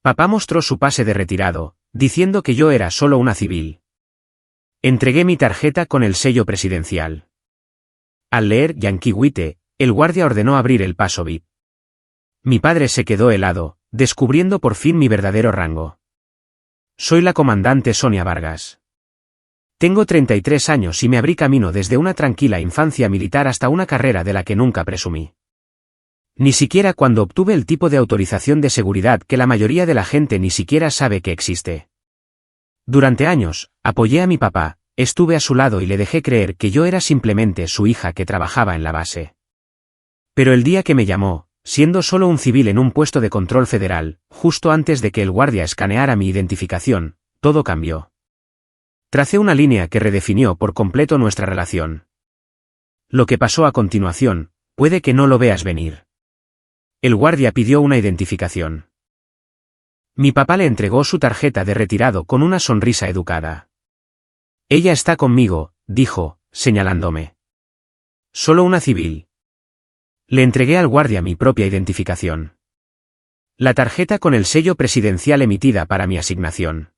Papá mostró su pase de retirado, diciendo que yo era solo una civil. Entregué mi tarjeta con el sello presidencial. Al leer Yankee White, el guardia ordenó abrir el paso VIP. Mi padre se quedó helado, descubriendo por fin mi verdadero rango. Soy la comandante Sonia Vargas. Tengo 33 años y me abrí camino desde una tranquila infancia militar hasta una carrera de la que nunca presumí. Ni siquiera cuando obtuve el tipo de autorización de seguridad que la mayoría de la gente ni siquiera sabe que existe. Durante años, apoyé a mi papá, estuve a su lado y le dejé creer que yo era simplemente su hija que trabajaba en la base. Pero el día que me llamó, siendo solo un civil en un puesto de control federal, justo antes de que el guardia escaneara mi identificación, todo cambió. Tracé una línea que redefinió por completo nuestra relación. Lo que pasó a continuación, puede que no lo veas venir. El guardia pidió una identificación. Mi papá le entregó su tarjeta de retirado con una sonrisa educada. Ella está conmigo, dijo, señalándome. Solo una civil. Le entregué al guardia mi propia identificación. La tarjeta con el sello presidencial emitida para mi asignación.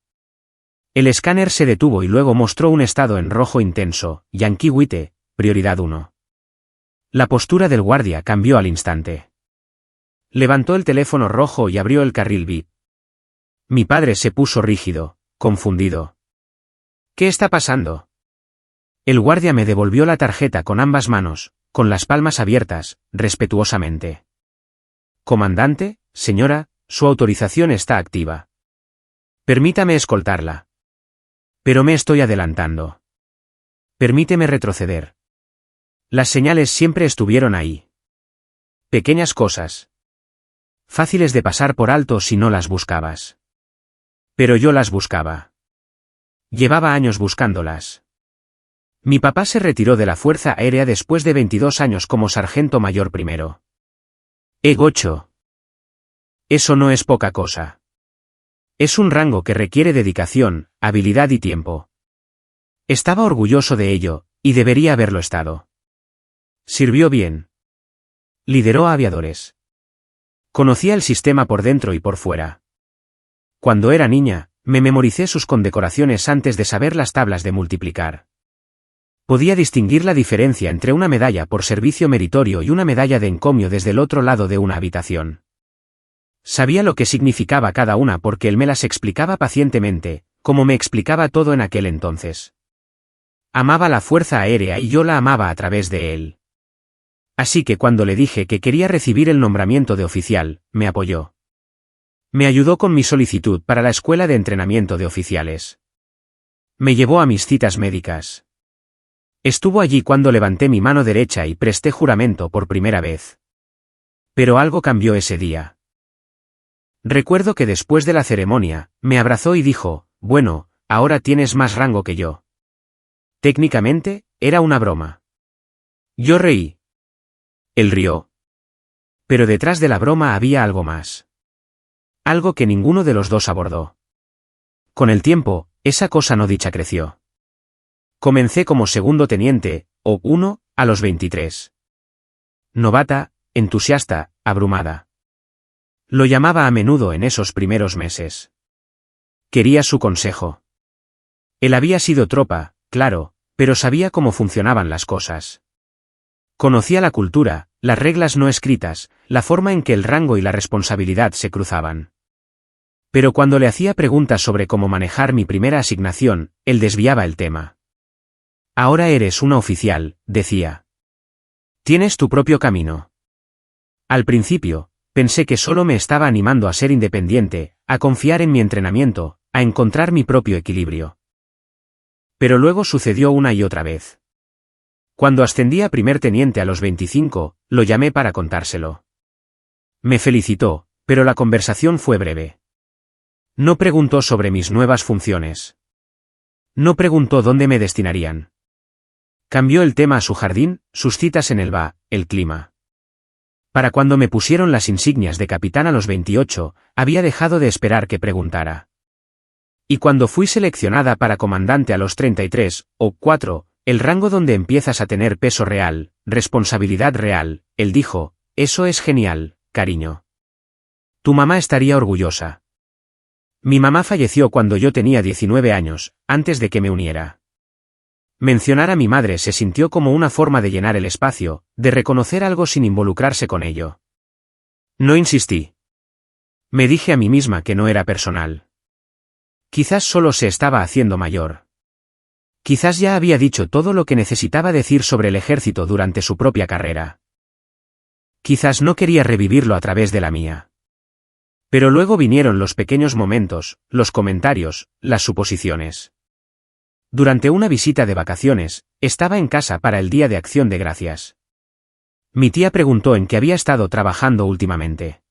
El escáner se detuvo y luego mostró un estado en rojo intenso, Yankee White, prioridad 1. La postura del guardia cambió al instante. Levantó el teléfono rojo y abrió el carril VIP. Mi padre se puso rígido, confundido. ¿Qué está pasando? El guardia me devolvió la tarjeta con ambas manos, con las palmas abiertas, respetuosamente. Comandante, señora, su autorización está activa. Permítame escoltarla. Pero me estoy adelantando. Permíteme retroceder. Las señales siempre estuvieron ahí. Pequeñas cosas. Fáciles de pasar por alto si no las buscabas. Pero yo las buscaba. Llevaba años buscándolas. Mi papá se retiró de la Fuerza Aérea después de 22 años como sargento mayor primero. Gocho. Eso no es poca cosa. Es un rango que requiere dedicación, habilidad y tiempo. Estaba orgulloso de ello, y debería haberlo estado. Sirvió bien. Lideró a aviadores. Conocía el sistema por dentro y por fuera. Cuando era niña, me memoricé sus condecoraciones antes de saber las tablas de multiplicar. Podía distinguir la diferencia entre una medalla por servicio meritorio y una medalla de encomio desde el otro lado de una habitación. Sabía lo que significaba cada una porque él me las explicaba pacientemente, como me explicaba todo en aquel entonces. Amaba la Fuerza Aérea y yo la amaba a través de él. Así que cuando le dije que quería recibir el nombramiento de oficial, me apoyó. Me ayudó con mi solicitud para la escuela de entrenamiento de oficiales. Me llevó a mis citas médicas. Estuvo allí cuando levanté mi mano derecha y presté juramento por primera vez. Pero algo cambió ese día. Recuerdo que después de la ceremonia, me abrazó y dijo, bueno, ahora tienes más rango que yo. Técnicamente, era una broma. Yo reí. Él rió. Pero detrás de la broma había algo más. Algo que ninguno de los dos abordó. Con el tiempo, esa cosa no dicha creció. Comencé como segundo teniente, o 1, a los 23. Novata, entusiasta, abrumada. Lo llamaba a menudo en esos primeros meses. Quería su consejo. Él había sido tropa, claro, pero sabía cómo funcionaban las cosas. Conocía la cultura, las reglas no escritas, la forma en que el rango y la responsabilidad se cruzaban. Pero cuando le hacía preguntas sobre cómo manejar mi primera asignación, él desviaba el tema. Ahora eres una oficial, decía. Tienes tu propio camino. Al principio, pensé que solo me estaba animando a ser independiente, a confiar en mi entrenamiento, a encontrar mi propio equilibrio. Pero luego sucedió una y otra vez. Cuando ascendí a primer teniente a los 25, lo llamé para contárselo. Me felicitó, pero la conversación fue breve. No preguntó sobre mis nuevas funciones. No preguntó dónde me destinarían. Cambió el tema a su jardín, sus citas en el bar, el clima. Para cuando me pusieron las insignias de capitán a los 28, había dejado de esperar que preguntara. Y cuando fui seleccionada para comandante a los 33, o 4, el rango donde empiezas a tener peso real, responsabilidad real, él dijo, eso es genial, cariño. Tu mamá estaría orgullosa. Mi mamá falleció cuando yo tenía 19 años, antes de que me uniera. Mencionar a mi madre se sintió como una forma de llenar el espacio, de reconocer algo sin involucrarse con ello. No insistí. Me dije a mí misma que no era personal. Quizás solo se estaba haciendo mayor. Quizás ya había dicho todo lo que necesitaba decir sobre el ejército durante su propia carrera. Quizás no quería revivirlo a través de la mía. Pero luego vinieron los pequeños momentos, los comentarios, las suposiciones. Durante una visita de vacaciones, estaba en casa para el Día de Acción de Gracias. Mi tía preguntó en qué había estado trabajando últimamente.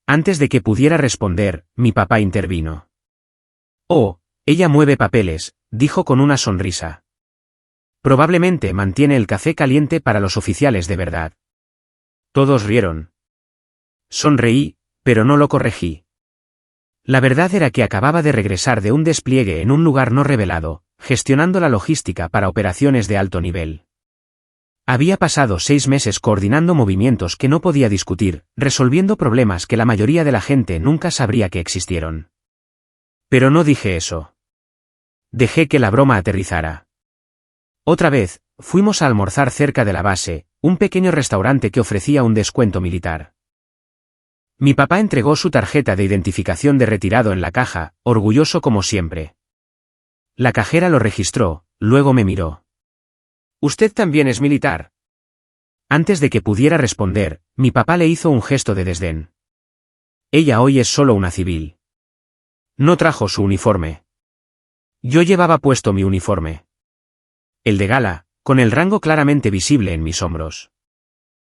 Antes de que pudiera responder, mi papá intervino. Oh, ella mueve papeles, dijo con una sonrisa. Probablemente mantiene el café caliente para los oficiales de verdad. Todos rieron. Sonreí, pero no lo corregí. La verdad era que acababa de regresar de un despliegue en un lugar no revelado, gestionando la logística para operaciones de alto nivel. Había pasado 6 meses coordinando movimientos que no podía discutir, resolviendo problemas que la mayoría de la gente nunca sabría que existieron. Pero no dije eso. Dejé que la broma aterrizara. Otra vez, fuimos a almorzar cerca de la base, un pequeño restaurante que ofrecía un descuento militar. Mi papá entregó su tarjeta de identificación de retirado en la caja, orgulloso como siempre. La cajera lo registró, luego me miró. ¿Usted también es militar? Antes de que pudiera responder, mi papá le hizo un gesto de desdén. Ella hoy es solo una civil. No trajo su uniforme. Yo llevaba puesto mi uniforme. El de gala, con el rango claramente visible en mis hombros.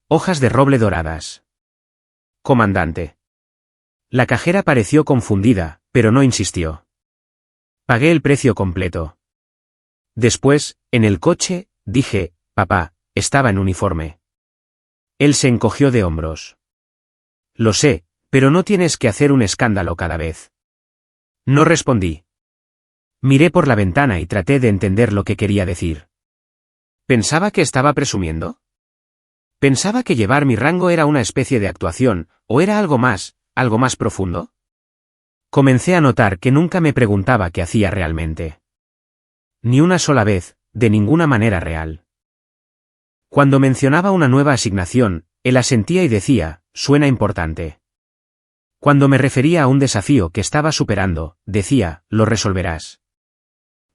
Hojas de roble doradas. Comandante. La cajera pareció confundida, pero no insistió. Pagué el precio completo. Después, en el coche, dije, papá, estaba en uniforme. Él se encogió de hombros. Lo sé, pero no tienes que hacer un escándalo cada vez. No respondí. Miré por la ventana y traté de entender lo que quería decir. ¿Pensaba que estaba presumiendo? ¿Pensaba que llevar mi rango era una especie de actuación, o era algo más profundo? Comencé a notar que nunca me preguntaba qué hacía realmente. Ni una sola vez, de ninguna manera real. Cuando mencionaba una nueva asignación, él asentía y decía, suena importante. Cuando me refería a un desafío que estaba superando, decía, lo resolverás.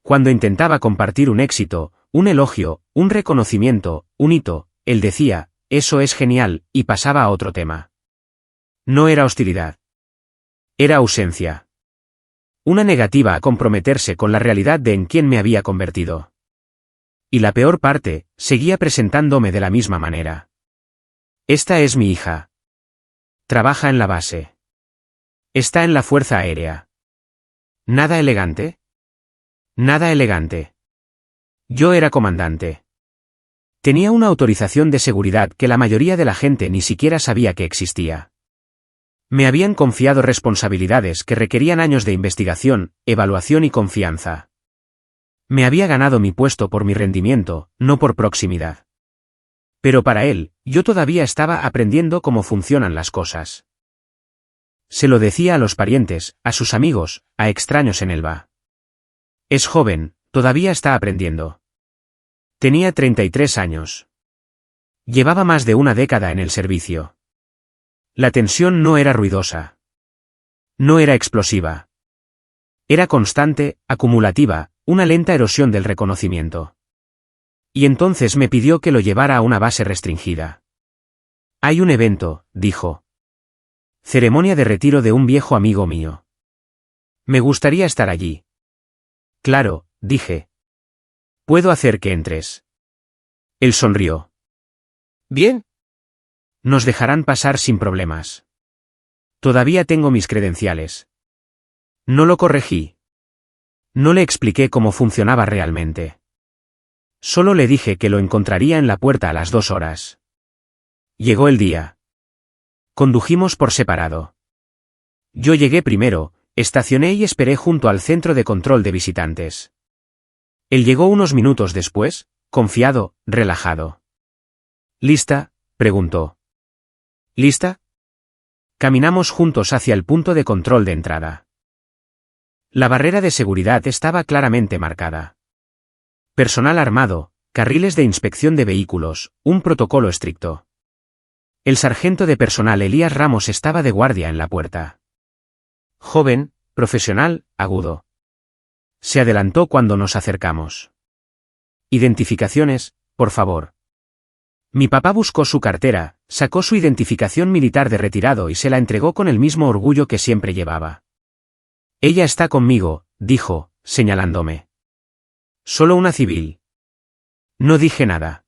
Cuando intentaba compartir un éxito, un elogio, un reconocimiento, un hito, él decía, eso es genial, y pasaba a otro tema. No era hostilidad. Era ausencia. Una negativa a comprometerse con la realidad de en quién me había convertido. Y la peor parte, seguía presentándome de la misma manera. Esta es mi hija. Trabaja en la base. Está en la Fuerza Aérea. ¿Nada elegante? Nada elegante. Yo era comandante. Tenía una autorización de seguridad que la mayoría de la gente ni siquiera sabía que existía. Me habían confiado responsabilidades que requerían años de investigación, evaluación y confianza. Me había ganado mi puesto por mi rendimiento, no por proximidad. Pero para él, yo todavía estaba aprendiendo cómo funcionan las cosas. Se lo decía a los parientes, a sus amigos, a extraños en Elba. Es joven, todavía está aprendiendo. Tenía 33 años. Llevaba más de una década en el servicio. La tensión no era ruidosa. No era explosiva. Era constante, acumulativa, una lenta erosión del reconocimiento. Y entonces me pidió que lo llevara a una base restringida. Hay un evento, dijo. Ceremonia de retiro de un viejo amigo mío. Me gustaría estar allí. Claro, dije. Puedo hacer que entres. Él sonrió. Bien. Nos dejarán pasar sin problemas. Todavía tengo mis credenciales. No lo corregí. No le expliqué cómo funcionaba realmente. Solo le dije que lo encontraría en la puerta a las 2 horas. Llegó el día. Condujimos por separado. Yo llegué primero, estacioné y esperé junto al centro de control de visitantes. Él llegó unos minutos después, confiado, relajado. ¿Lista?, preguntó. ¿Lista? Caminamos juntos hacia el punto de control de entrada. La barrera de seguridad estaba claramente marcada. Personal armado, carriles de inspección de vehículos, un protocolo estricto. El sargento de personal Elías Ramos estaba de guardia en la puerta. Joven, profesional, agudo. Se adelantó cuando nos acercamos. Identificaciones, por favor. Mi papá buscó su cartera, sacó su identificación militar de retirado y se la entregó con el mismo orgullo que siempre llevaba. Ella está conmigo, dijo, señalándome. Solo una civil. No dije nada.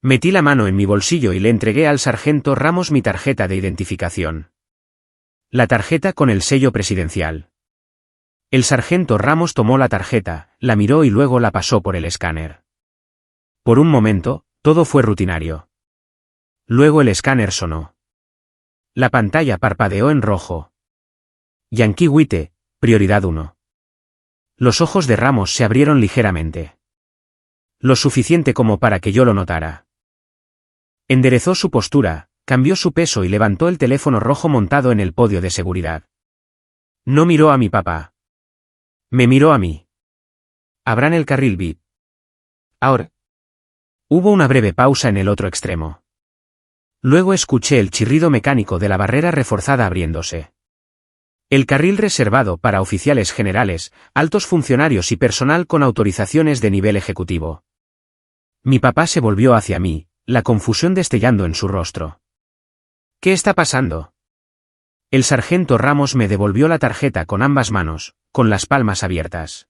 Metí la mano en mi bolsillo y le entregué al sargento Ramos mi tarjeta de identificación. La tarjeta con el sello presidencial. El sargento Ramos tomó la tarjeta, la miró y luego la pasó por el escáner. Por un momento, todo fue rutinario. Luego el escáner sonó. La pantalla parpadeó en rojo. Yankee White, prioridad 1. Los ojos de Ramos se abrieron ligeramente. Lo suficiente como para que yo lo notara. Enderezó su postura, cambió su peso y levantó el teléfono rojo montado en el podio de seguridad. No miró a mi papá. Me miró a mí. Abran el carril VIP. Ahora. Hubo una breve pausa en el otro extremo. Luego escuché el chirrido mecánico de la barrera reforzada abriéndose. El carril reservado para oficiales generales, altos funcionarios y personal con autorizaciones de nivel ejecutivo. Mi papá se volvió hacia mí, la confusión destellando en su rostro. ¿Qué está pasando? El sargento Ramos me devolvió la tarjeta con ambas manos, con las palmas abiertas.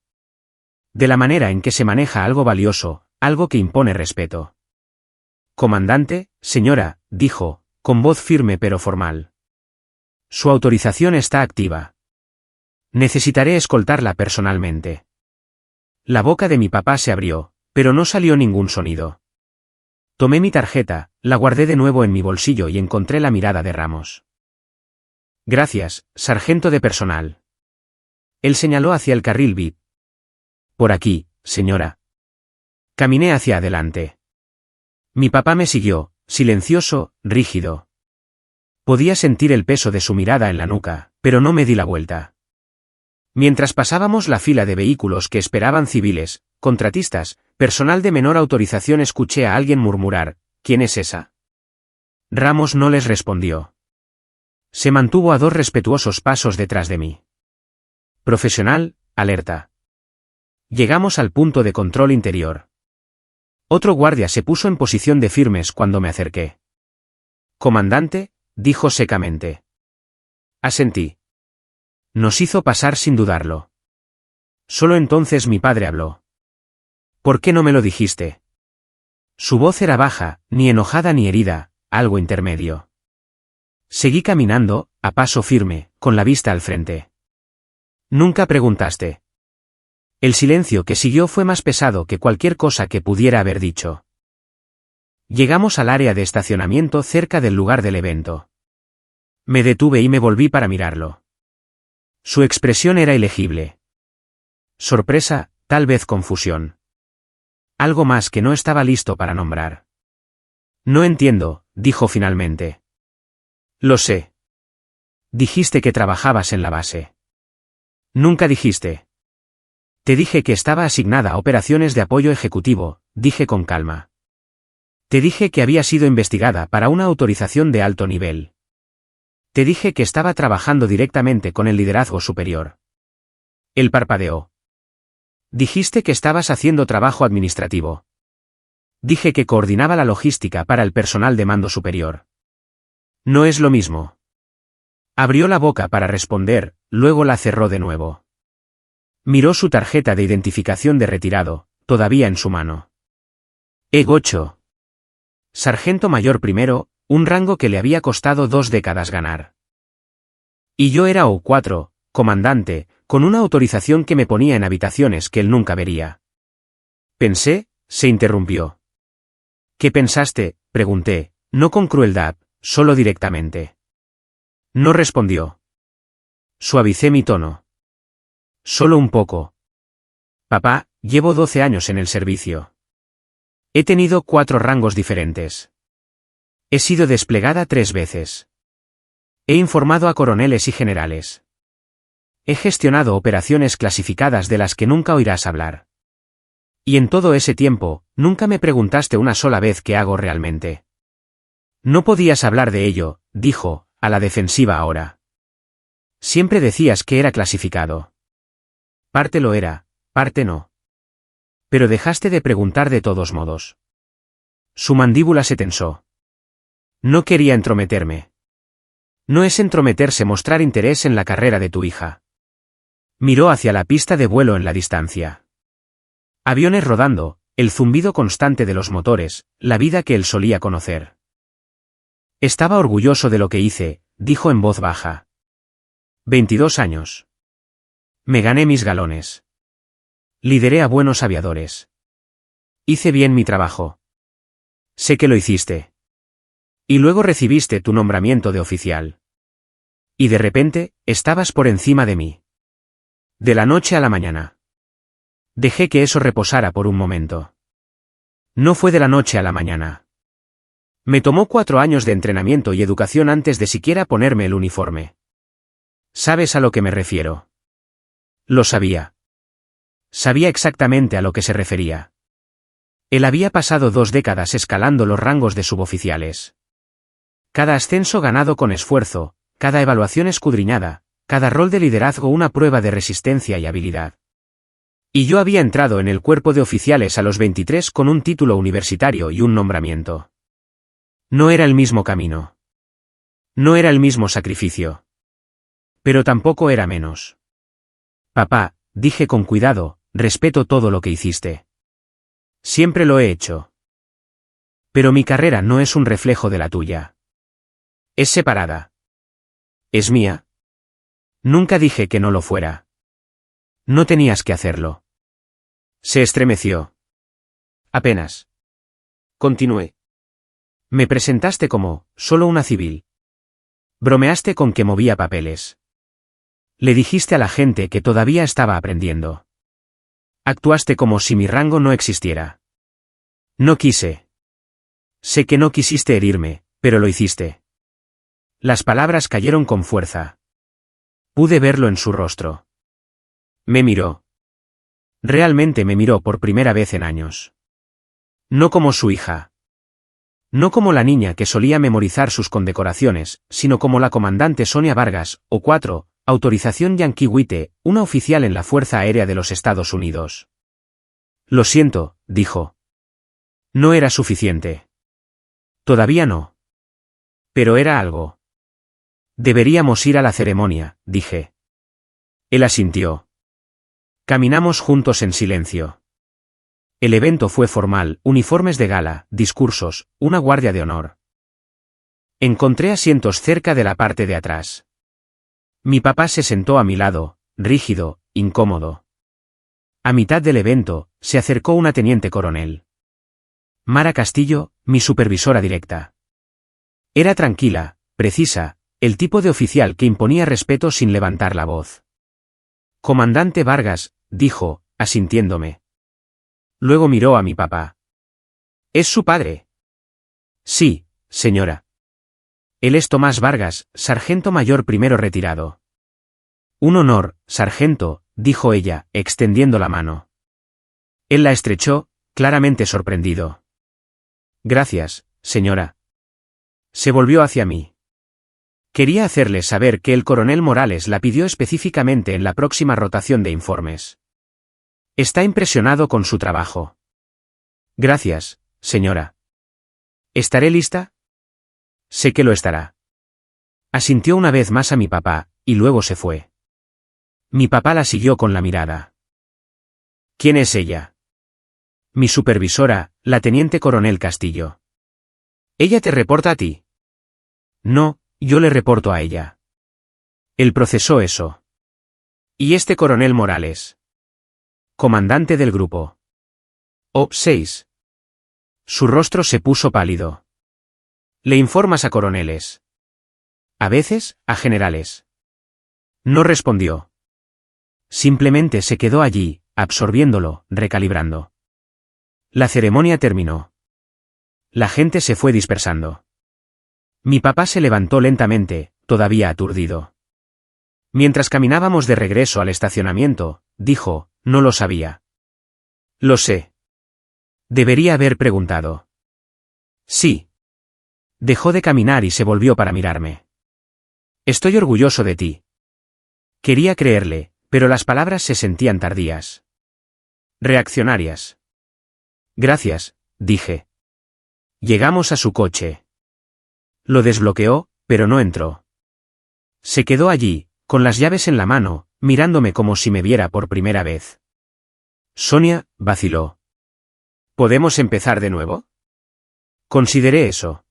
De la manera en que se maneja algo valioso, algo que impone respeto. Comandante, señora, dijo, con voz firme pero formal. Su autorización está activa. Necesitaré escoltarla personalmente. La boca de mi papá se abrió, pero no salió ningún sonido. Tomé mi tarjeta, la guardé de nuevo en mi bolsillo y encontré la mirada de Ramos. Gracias, sargento de personal. Él señaló hacia el carril VIP. Por aquí, señora. Caminé hacia adelante. Mi papá me siguió, silencioso, rígido. Podía sentir el peso de su mirada en la nuca, pero no me di la vuelta. Mientras pasábamos la fila de vehículos que esperaban civiles, contratistas, personal de menor autorización, escuché a alguien murmurar, ¿quién es esa? Ramos no les respondió. Se mantuvo a 2 respetuosos pasos detrás de mí. Profesional, alerta. Llegamos al punto de control interior. Otro guardia se puso en posición de firmes cuando me acerqué. Comandante, dijo secamente. Asentí. Nos hizo pasar sin dudarlo. Solo entonces mi padre habló. ¿Por qué no me lo dijiste? Su voz era baja, ni enojada ni herida, algo intermedio. Seguí caminando, a paso firme, con la vista al frente. Nunca preguntaste. El silencio que siguió fue más pesado que cualquier cosa que pudiera haber dicho. Llegamos al área de estacionamiento cerca del lugar del evento. Me detuve y me volví para mirarlo. Su expresión era ilegible. Sorpresa, tal vez confusión. Algo más que no estaba listo para nombrar. No entiendo, dijo finalmente. Lo sé. Dijiste que trabajabas en la base. Nunca dijiste. Te dije que estaba asignada a operaciones de apoyo ejecutivo, dije con calma. Te dije que había sido investigada para una autorización de alto nivel. Te dije que estaba trabajando directamente con el liderazgo superior. Él parpadeó. Dijiste que estabas haciendo trabajo administrativo. Dije que coordinaba la logística para el personal de mando superior. No es lo mismo. Abrió la boca para responder, luego la cerró de nuevo. Miró su tarjeta de identificación de retirado, todavía en su mano. E8. Sargento mayor primero, un rango que le había costado 2 décadas ganar. Y yo era O4, comandante, con una autorización que me ponía en habitaciones que él nunca vería. Pensé, se interrumpió. ¿Qué pensaste?, pregunté, no con crueldad, solo directamente. No respondió. Suavicé mi tono. Solo un poco. Papá, llevo 12 años en el servicio. He tenido 4 rangos diferentes. He sido desplegada 3 veces. He informado a coroneles y generales. He gestionado operaciones clasificadas de las que nunca oirás hablar. Y en todo ese tiempo, nunca me preguntaste una sola vez qué hago realmente. No podías hablar de ello, dijo, a la defensiva ahora. Siempre decías que era clasificado. Parte lo era, parte no. Pero dejaste de preguntar de todos modos. Su mandíbula se tensó. No quería entrometerme. No es entrometerse mostrar interés en la carrera de tu hija. Miró hacia la pista de vuelo en la distancia. Aviones rodando, el zumbido constante de los motores, la vida que él solía conocer. Estaba orgulloso de lo que hice, dijo en voz baja. 22 años. Me gané mis galones. Lideré a buenos aviadores. Hice bien mi trabajo. Sé que lo hiciste. Y luego recibiste tu nombramiento de oficial. Y de repente, estabas por encima de mí. De la noche a la mañana. Dejé que eso reposara por un momento. No fue de la noche a la mañana. Me tomó 4 años de entrenamiento y educación antes de siquiera ponerme el uniforme. ¿Sabes a lo que me refiero? Lo sabía. Sabía exactamente a lo que se refería. Él había pasado 2 décadas escalando los rangos de suboficiales. Cada ascenso ganado con esfuerzo, cada evaluación escudriñada, cada rol de liderazgo una prueba de resistencia y habilidad. Y yo había entrado en el cuerpo de oficiales a los 23 con un título universitario y un nombramiento. No era el mismo camino. No era el mismo sacrificio. Pero tampoco era menos. Papá, dije con cuidado, respeto todo lo que hiciste. Siempre lo he hecho. Pero mi carrera no es un reflejo de la tuya. Es separada. Es mía. Nunca dije que no lo fuera. No tenías que hacerlo. Se estremeció. Apenas. Continué. Me presentaste como, solo una civil. Bromeaste con que movía papeles. Le dijiste a la gente que todavía estaba aprendiendo. Actuaste como si mi rango no existiera. No quise. Sé que no quisiste herirme, pero lo hiciste. Las palabras cayeron con fuerza. Pude verlo en su rostro. Me miró. Realmente me miró por primera vez en años. No como su hija. No como la niña que solía memorizar sus condecoraciones, sino como la comandante Sonia Vargas, o 4, autorización Yankee White, una oficial en la Fuerza Aérea de los Estados Unidos. Lo siento, dijo. No era suficiente. Todavía no. Pero era algo. Deberíamos ir a la ceremonia, dije. Él asintió. Caminamos juntos en silencio. El evento fue formal, uniformes de gala, discursos, una guardia de honor. Encontré asientos cerca de la parte de atrás. Mi papá se sentó a mi lado, rígido, incómodo. A mitad del evento, se acercó una teniente coronel. Mara Castillo, mi supervisora directa. Era tranquila, precisa, el tipo de oficial que imponía respeto sin levantar la voz. Comandante Vargas, dijo, asintiéndome. Luego miró a mi papá. ¿Es su padre? Sí, señora. Él es Tomás Vargas, sargento mayor primero retirado. Un honor, sargento, dijo ella, extendiendo la mano. Él la estrechó, claramente sorprendido. Gracias, señora. Se volvió hacia mí. Quería hacerle saber que el coronel Morales la pidió específicamente en la próxima rotación de informes. Está impresionado con su trabajo. Gracias, señora. ¿Estaré lista? Sé que lo estará. Asintió una vez más a mi papá, y luego se fue. Mi papá la siguió con la mirada. ¿Quién es ella? Mi supervisora, la teniente coronel Castillo. ¿Ella te reporta a ti? No, yo le reporto a ella. Él procesó eso. ¿Y este coronel Morales? Comandante del grupo. O6. Su rostro se puso pálido. Le informas a coroneles. A veces, a generales. No respondió. Simplemente se quedó allí, absorbiéndolo, recalibrando. La ceremonia terminó. La gente se fue dispersando. Mi papá se levantó lentamente, todavía aturdido. Mientras caminábamos de regreso al estacionamiento, dijo, no lo sabía. Lo sé. Debería haber preguntado. Sí. Dejó de caminar y se volvió para mirarme. Estoy orgulloso de ti. Quería creerle, pero las palabras se sentían tardías. Reaccionarias. Gracias, dije. Llegamos a su coche. Lo desbloqueó, pero no entró. Se quedó allí, con las llaves en la mano, mirándome como si me viera por primera vez. Sonia, vaciló. ¿Podemos empezar de nuevo? Consideré eso.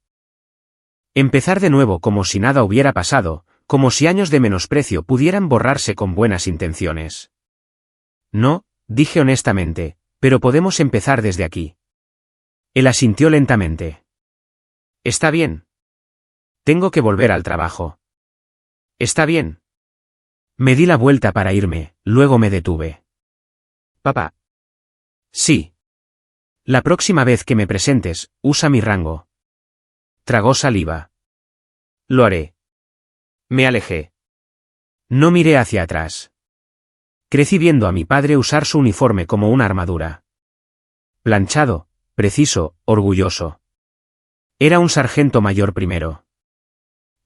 Empezar de nuevo como si nada hubiera pasado, como si años de menosprecio pudieran borrarse con buenas intenciones. No, dije honestamente, pero podemos empezar desde aquí. Él asintió lentamente. Está bien. Tengo que volver al trabajo. Está bien. Me di la vuelta para irme, luego me detuve. Papá. Sí. La próxima vez que me presentes, usa mi rango. Tragó saliva. Lo haré. Me alejé. No miré hacia atrás. Crecí viendo a mi padre usar su uniforme como una armadura. Planchado, preciso, orgulloso. Era un sargento mayor primero.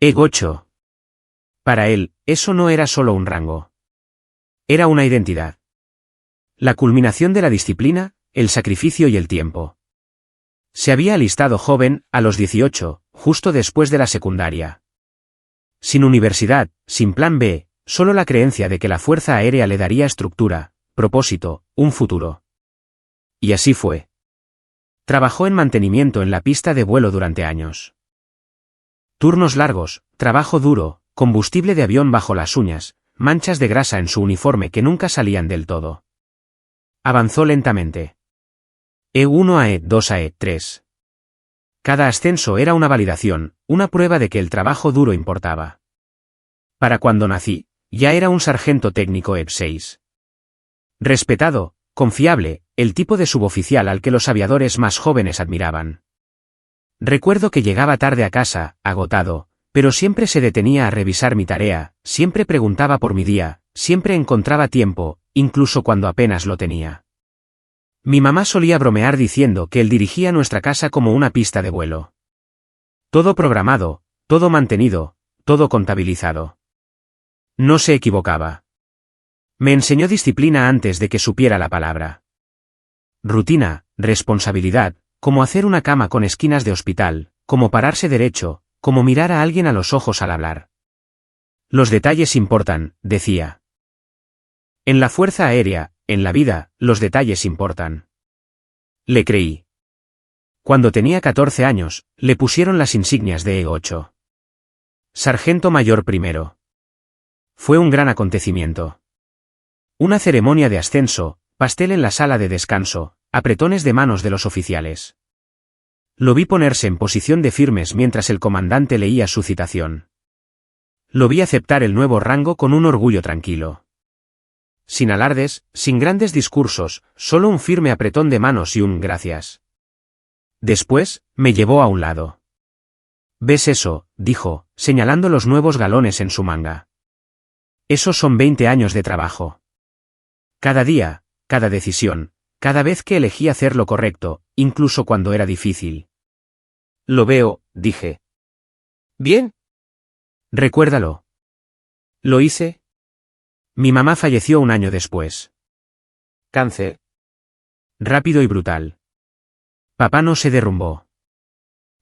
Gocho. Para él, eso no era solo un rango. Era una identidad. La culminación de la disciplina, el sacrificio y el tiempo. Se había alistado joven, a los 18, justo después de la secundaria. Sin universidad, sin plan B, solo la creencia de que la Fuerza Aérea le daría estructura, propósito, un futuro. Y así fue. Trabajó en mantenimiento en la pista de vuelo durante años. Turnos largos, trabajo duro, combustible de avión bajo las uñas, manchas de grasa en su uniforme que nunca salían del todo. Avanzó lentamente. E1 a E2 a E3. Cada ascenso era una validación, una prueba de que el trabajo duro importaba. Para cuando nací, ya era un sargento técnico E6. Respetado, confiable, el tipo de suboficial al que los aviadores más jóvenes admiraban. Recuerdo que llegaba tarde a casa, agotado, pero siempre se detenía a revisar mi tarea, siempre preguntaba por mi día, siempre encontraba tiempo, incluso cuando apenas lo tenía. Mi mamá solía bromear diciendo que él dirigía nuestra casa como una pista de vuelo. Todo programado, todo mantenido, todo contabilizado. No se equivocaba. Me enseñó disciplina antes de que supiera la palabra. Rutina, responsabilidad, como hacer una cama con esquinas de hospital, como pararse derecho, como mirar a alguien a los ojos al hablar. Los detalles importan, decía. En la Fuerza Aérea, en la vida, los detalles importan. Le creí. Cuando tenía 14 años, le pusieron las insignias de E8. Sargento mayor primero. Fue un gran acontecimiento. Una ceremonia de ascenso, pastel en la sala de descanso, apretones de manos de los oficiales. Lo vi ponerse en posición de firmes mientras el comandante leía su citación. Lo vi aceptar el nuevo rango con un orgullo tranquilo. Sin alardes, sin grandes discursos, solo un firme apretón de manos y un gracias. Después, me llevó a un lado. ¿Ves eso?, dijo, señalando los nuevos galones en su manga. Esos son 20 años de trabajo. Cada día, cada decisión, cada vez que elegí hacer lo correcto, incluso cuando era difícil. Lo veo, dije. Bien. Recuérdalo. ¿Lo hice? Mi mamá falleció un año después. Cáncer. Rápido y brutal. Papá no se derrumbó.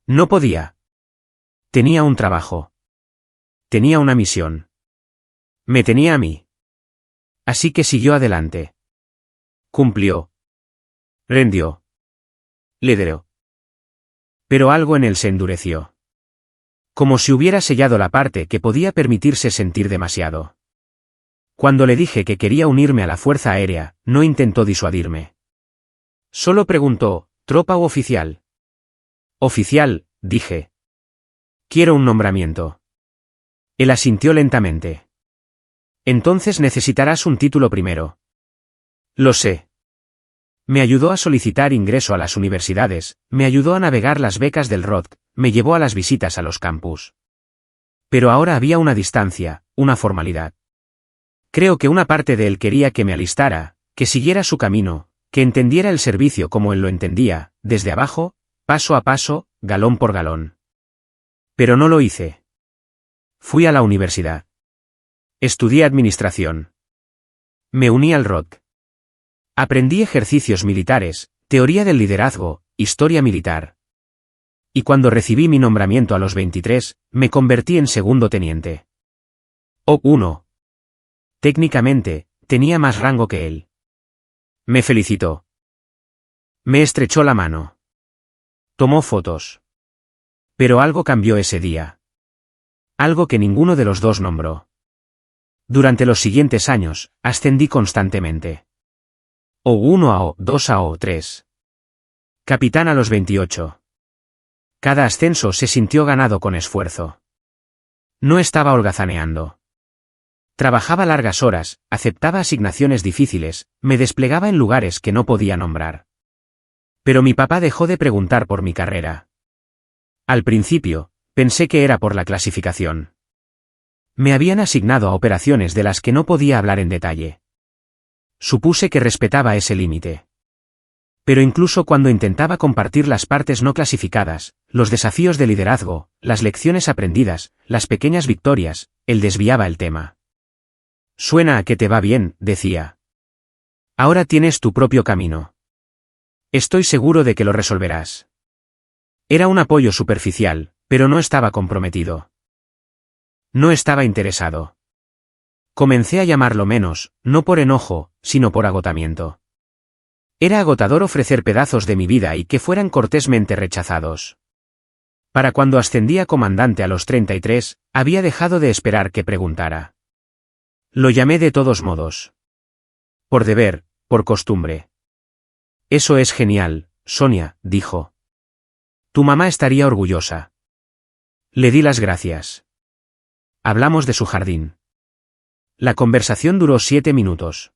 No podía. Tenía un trabajo. Tenía una misión. Me tenía a mí. Así que siguió adelante. Cumplió. Rendió. Lideró. Pero algo en él se endureció. Como si hubiera sellado la parte que podía permitirse sentir demasiado. Cuando le dije que quería unirme a la Fuerza Aérea, no intentó disuadirme. Solo preguntó, ¿tropa u oficial? Oficial, dije. Quiero un nombramiento. Él asintió lentamente. Entonces necesitarás un título primero. Lo sé. Me ayudó a solicitar ingreso a las universidades, me ayudó a navegar las becas del ROTC, me llevó a las visitas a los campus. Pero ahora había una distancia, una formalidad. Creo que una parte de él quería que me alistara, que siguiera su camino, que entendiera el servicio como él lo entendía, desde abajo, paso a paso, galón por galón. Pero no lo hice. Fui a la universidad. Estudié administración. Me uní al ROT. Aprendí ejercicios militares, teoría del liderazgo, historia militar. Y cuando recibí mi nombramiento a los 23, me convertí en segundo teniente. O1. Técnicamente, tenía más rango que él. Me felicitó. Me estrechó la mano. Tomó fotos. Pero algo cambió ese día. Algo que ninguno de los dos nombró. Durante los siguientes años, ascendí constantemente. O1 a O2 a O3. Capitán a los 28. Cada ascenso se sintió ganado con esfuerzo. No estaba holgazaneando. Trabajaba largas horas, aceptaba asignaciones difíciles, me desplegaba en lugares que no podía nombrar. Pero mi papá dejó de preguntar por mi carrera. Al principio, pensé que era por la clasificación. Me habían asignado a operaciones de las que no podía hablar en detalle. Supuse que respetaba ese límite. Pero incluso cuando intentaba compartir las partes no clasificadas, los desafíos de liderazgo, las lecciones aprendidas, las pequeñas victorias, él desviaba el tema. Suena a que te va bien, decía. Ahora tienes tu propio camino. Estoy seguro de que lo resolverás. Era un apoyo superficial, pero no estaba comprometido. No estaba interesado. Comencé a llamarlo menos, no por enojo, sino por agotamiento. Era agotador ofrecer pedazos de mi vida y que fueran cortésmente rechazados. Para cuando ascendí a comandante a los 33, había dejado de esperar que preguntara. Lo llamé de todos modos. Por deber, por costumbre. Eso es genial, Sonia, dijo. Tu mamá estaría orgullosa. Le di las gracias. Hablamos de su jardín. La conversación duró 7 minutos.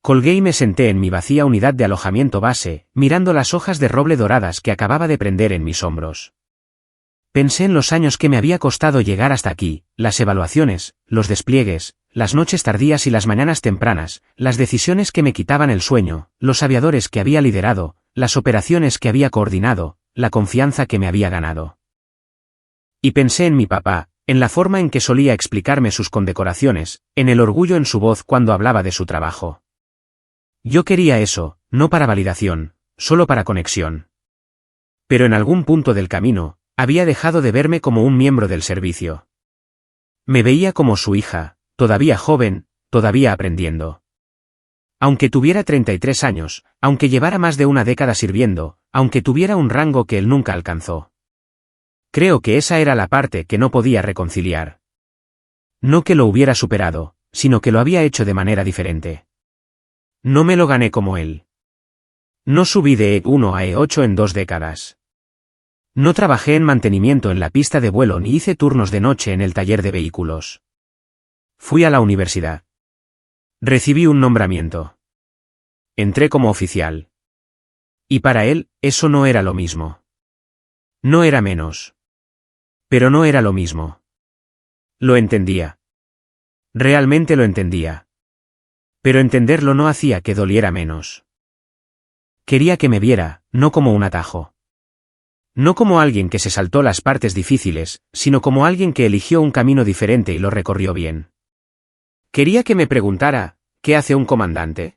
Colgué y me senté en mi vacía unidad de alojamiento base, mirando las hojas de roble doradas que acababa de prender en mis hombros. Pensé en los años que me había costado llegar hasta aquí, las evaluaciones, los despliegues, las noches tardías y las mañanas tempranas, las decisiones que me quitaban el sueño, los aviadores que había liderado, las operaciones que había coordinado, la confianza que me había ganado. Y pensé en mi papá, en la forma en que solía explicarme sus condecoraciones, en el orgullo en su voz cuando hablaba de su trabajo. Yo quería eso, no para validación, solo para conexión. Pero en algún punto del camino, había dejado de verme como un miembro del servicio. Me veía como su hija, todavía joven, todavía aprendiendo. Aunque tuviera 33 años, aunque llevara más de una década sirviendo, aunque tuviera un rango que él nunca alcanzó. Creo que esa era la parte que no podía reconciliar. No que lo hubiera superado, sino que lo había hecho de manera diferente. No me lo gané como él. No subí de E1 a E8 en 2 décadas. No trabajé en mantenimiento en la pista de vuelo ni hice turnos de noche en el taller de vehículos. Fui a la universidad. Recibí un nombramiento. Entré como oficial. Y para él, eso no era lo mismo. No era menos. Pero no era lo mismo. Lo entendía. Realmente lo entendía. Pero entenderlo no hacía que doliera menos. Quería que me viera, no como un atajo. No como alguien que se saltó las partes difíciles, sino como alguien que eligió un camino diferente y lo recorrió bien. Quería que me preguntara, ¿qué hace un comandante?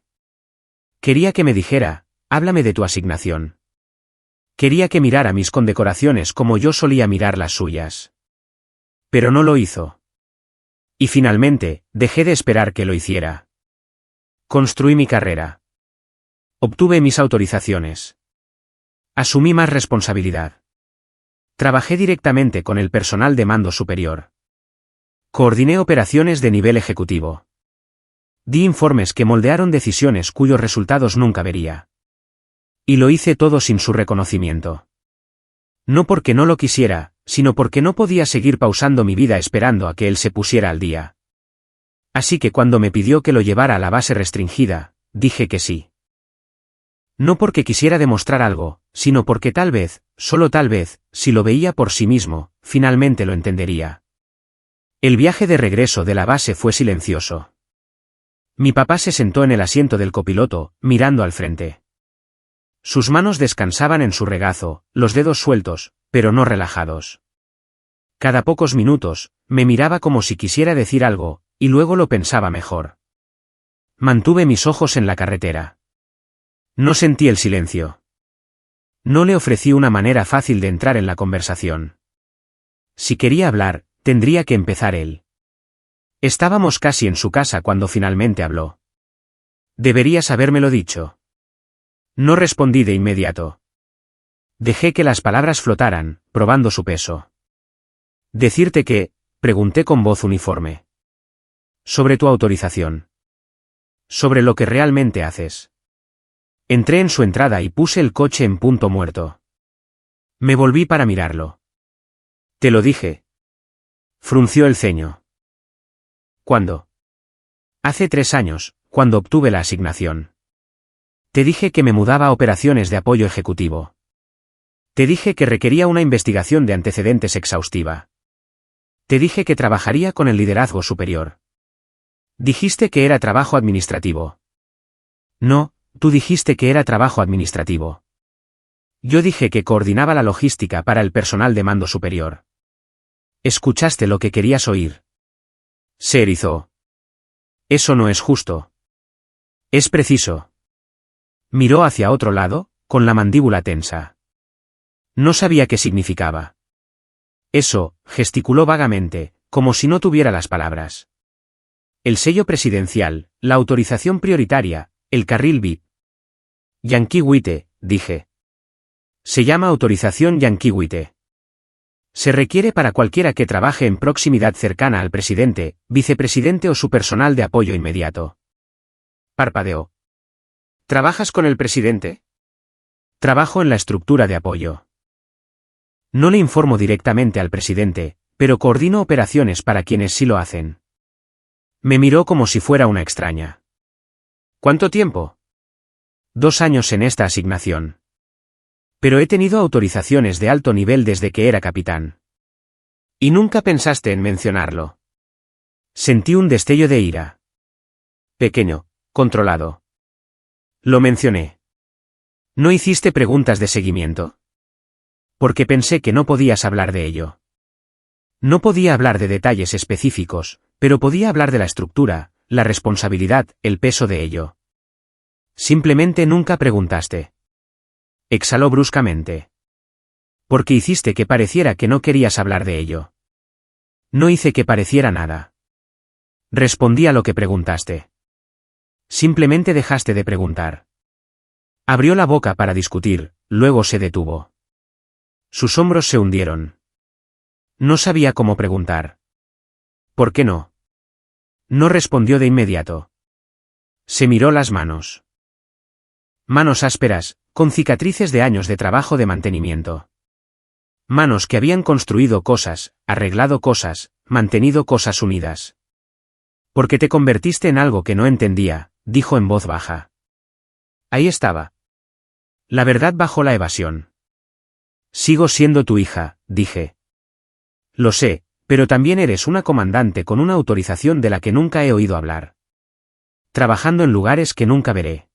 Quería que me dijera, háblame de tu asignación. Quería que mirara mis condecoraciones como yo solía mirar las suyas. Pero no lo hizo. Y finalmente, dejé de esperar que lo hiciera. Construí mi carrera. Obtuve mis autorizaciones. Asumí más responsabilidad. Trabajé directamente con el personal de mando superior. Coordiné operaciones de nivel ejecutivo. Di informes que moldearon decisiones cuyos resultados nunca vería. Y lo hice todo sin su reconocimiento. No porque no lo quisiera, sino porque no podía seguir pausando mi vida esperando a que él se pusiera al día. Así que cuando me pidió que lo llevara a la base restringida, dije que sí. No porque quisiera demostrar algo, sino porque tal vez, solo tal vez, si lo veía por sí mismo, finalmente lo entendería. El viaje de regreso de la base fue silencioso. Mi papá se sentó en el asiento del copiloto, mirando al frente. Sus manos descansaban en su regazo, los dedos sueltos, pero no relajados. Cada pocos minutos, me miraba como si quisiera decir algo, y luego lo pensaba mejor. Mantuve mis ojos en la carretera. No sentí el silencio. No le ofrecí una manera fácil de entrar en la conversación. Si quería hablar, tendría que empezar él. Estábamos casi en su casa cuando finalmente habló. Deberías habérmelo dicho. No respondí de inmediato. Dejé que las palabras flotaran, probando su peso. Decirte que, pregunté con voz uniforme. Sobre tu autorización. Sobre lo que realmente haces. Entré en su entrada y puse el coche en punto muerto. Me volví para mirarlo. Te lo dije. Frunció el ceño. ¿Cuándo? Hace 3 años, cuando obtuve la asignación. Te dije que me mudaba a operaciones de apoyo ejecutivo. Te dije que requería una investigación de antecedentes exhaustiva. Te dije que trabajaría con el liderazgo superior. Dijiste que era trabajo administrativo. No, tú dijiste que era trabajo administrativo. Yo dije que coordinaba la logística para el personal de mando superior. Escuchaste lo que querías oír. Se erizó. Eso no es justo. Es preciso. Miró hacia otro lado, con la mandíbula tensa. No sabía qué significaba. Eso, gesticuló vagamente, como si no tuviera las palabras. El sello presidencial, la autorización prioritaria, el carril VIP. Yankee White, dije. Se llama autorización Yankee White. Se requiere para cualquiera que trabaje en proximidad cercana al presidente, vicepresidente o su personal de apoyo inmediato. Parpadeó. ¿Trabajas con el presidente? Trabajo en la estructura de apoyo. No le informo directamente al presidente, pero coordino operaciones para quienes sí lo hacen. Me miró como si fuera una extraña. ¿Cuánto tiempo? 2 años en esta asignación. Pero he tenido autorizaciones de alto nivel desde que era capitán. ¿Y nunca pensaste en mencionarlo? Sentí un destello de ira. Pequeño, controlado. Lo mencioné. ¿No hiciste preguntas de seguimiento? Porque pensé que no podías hablar de ello. No podía hablar de detalles específicos, pero podía hablar de la estructura, la responsabilidad, el peso de ello. Simplemente nunca preguntaste. Exhaló bruscamente. Porque hiciste que pareciera que no querías hablar de ello. No hice que pareciera nada. Respondí a lo que preguntaste. Simplemente dejaste de preguntar. Abrió la boca para discutir, luego se detuvo. Sus hombros se hundieron. No sabía cómo preguntar. ¿Por qué no? No respondió de inmediato. Se miró las manos. Manos ásperas, con cicatrices de años de trabajo de mantenimiento. Manos que habían construido cosas, arreglado cosas, mantenido cosas unidas. Porque te convertiste en algo que no entendía, dijo en voz baja. Ahí estaba. La verdad bajo la evasión. Sigo siendo tu hija, dije. Lo sé, pero también eres una comandante con una autorización de la que nunca he oído hablar. Trabajando en lugares que nunca veré.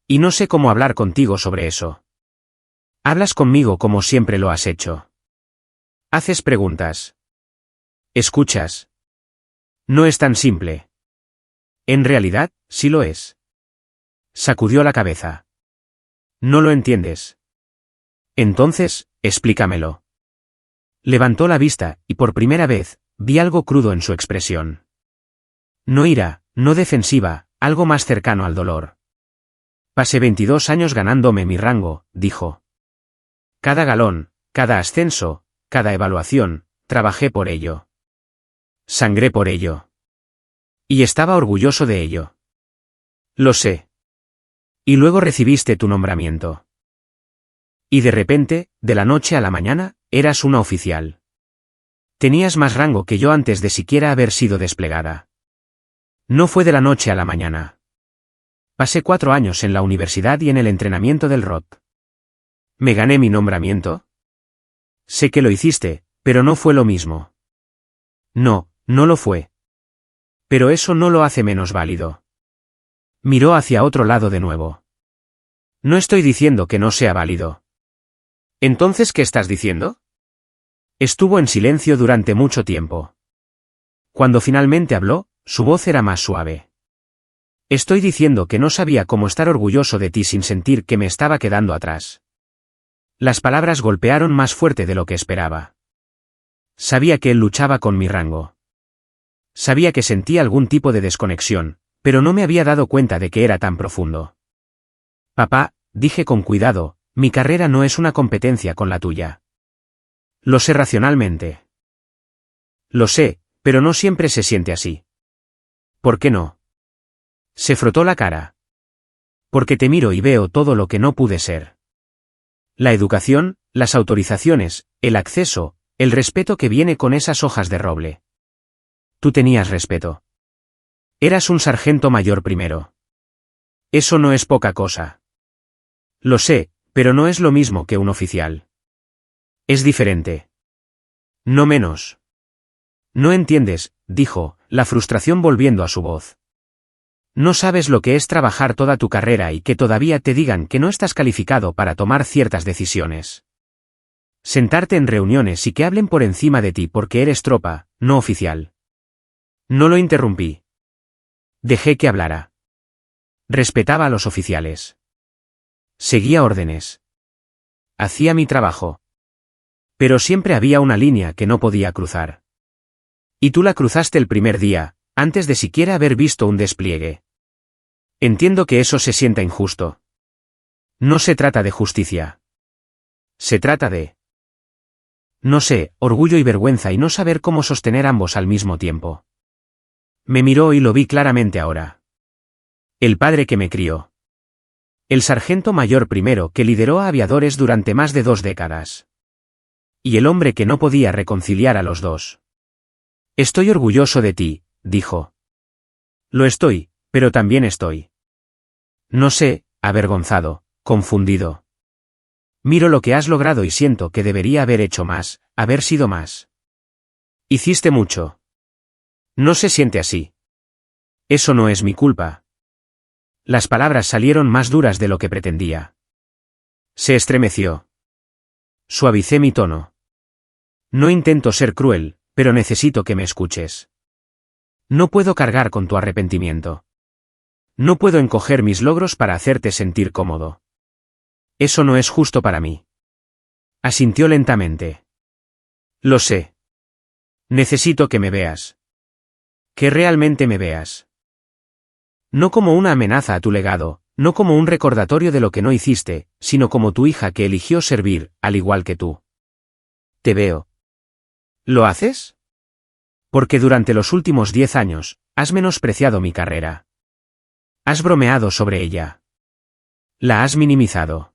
Y no sé cómo hablar contigo sobre eso. Hablas conmigo como siempre lo has hecho. Haces preguntas. Escuchas. No es tan simple. En realidad, sí lo es. Sacudió la cabeza. No lo entiendes. Entonces, explícamelo. Levantó la vista, y por primera vez, vi algo crudo en su expresión. No ira, no defensiva, algo más cercano al dolor. Pasé 22 años ganándome mi rango, dijo. Cada galón, cada ascenso, cada evaluación, trabajé por ello. Sangré por ello. Y estaba orgulloso de ello. Lo sé. Y luego recibiste tu nombramiento. Y de repente, de la noche a la mañana, eras una oficial. Tenías más rango que yo antes de siquiera haber sido desplegada. No fue de la noche a la mañana. Pasé 4 años en la universidad y en el entrenamiento del ROT. ¿Me gané mi nombramiento? Sé que lo hiciste, pero no fue lo mismo. No, no lo fue. Pero eso no lo hace menos válido. Miró hacia otro lado de nuevo. No estoy diciendo que no sea válido. ¿Entonces qué estás diciendo? Estuvo en silencio durante mucho tiempo. Cuando finalmente habló, su voz era más suave. Estoy diciendo que no sabía cómo estar orgulloso de ti sin sentir que me estaba quedando atrás. Las palabras golpearon más fuerte de lo que esperaba. Sabía que él luchaba con mi rango. Sabía que sentía algún tipo de desconexión, pero no me había dado cuenta de que era tan profundo. Papá, dije con cuidado, mi carrera no es una competencia con la tuya. Lo sé racionalmente. Lo sé, pero no siempre se siente así. ¿Por qué no? Se frotó la cara. Porque te miro y veo todo lo que no pude ser. La educación, las autorizaciones, el acceso, el respeto que viene con esas hojas de roble. Tú tenías respeto. Eras un sargento mayor primero. Eso no es poca cosa. Lo sé, pero no es lo mismo que un oficial. Es diferente. No menos. No entiendes, dijo, la frustración volviendo a su voz. No sabes lo que es trabajar toda tu carrera y que todavía te digan que no estás calificado para tomar ciertas decisiones. Sentarte en reuniones y que hablen por encima de ti porque eres tropa, no oficial. No lo interrumpí. Dejé que hablara. Respetaba a los oficiales. Seguía órdenes. Hacía mi trabajo. Pero siempre había una línea que no podía cruzar. Y tú la cruzaste el primer día, antes de siquiera haber visto un despliegue. Entiendo que eso se sienta injusto. No se trata de justicia. Se trata de... No sé, orgullo y vergüenza y no saber cómo sostener ambos al mismo tiempo. Me miró y lo vi claramente ahora. El padre que me crió. El sargento mayor primero que lideró a aviadores durante más de 2 décadas. Y el hombre que no podía reconciliar a los dos. Estoy orgulloso de ti, dijo. Lo estoy, pero también estoy. No sé, avergonzado, confundido. Miro lo que has logrado y siento que debería haber hecho más, haber sido más. Hiciste mucho. No se siente así. Eso no es mi culpa. Las palabras salieron más duras de lo que pretendía. Se estremeció. Suavicé mi tono. No intento ser cruel, pero necesito que me escuches. No puedo cargar con tu arrepentimiento. No puedo encoger mis logros para hacerte sentir cómodo. Eso no es justo para mí. Asintió lentamente. Lo sé. Necesito que me veas. Que realmente me veas. No como una amenaza a tu legado, no como un recordatorio de lo que no hiciste, sino como tu hija que eligió servir, al igual que tú. Te veo. ¿Lo haces? Porque durante los últimos 10 años, has menospreciado mi carrera. Has bromeado sobre ella. La has minimizado.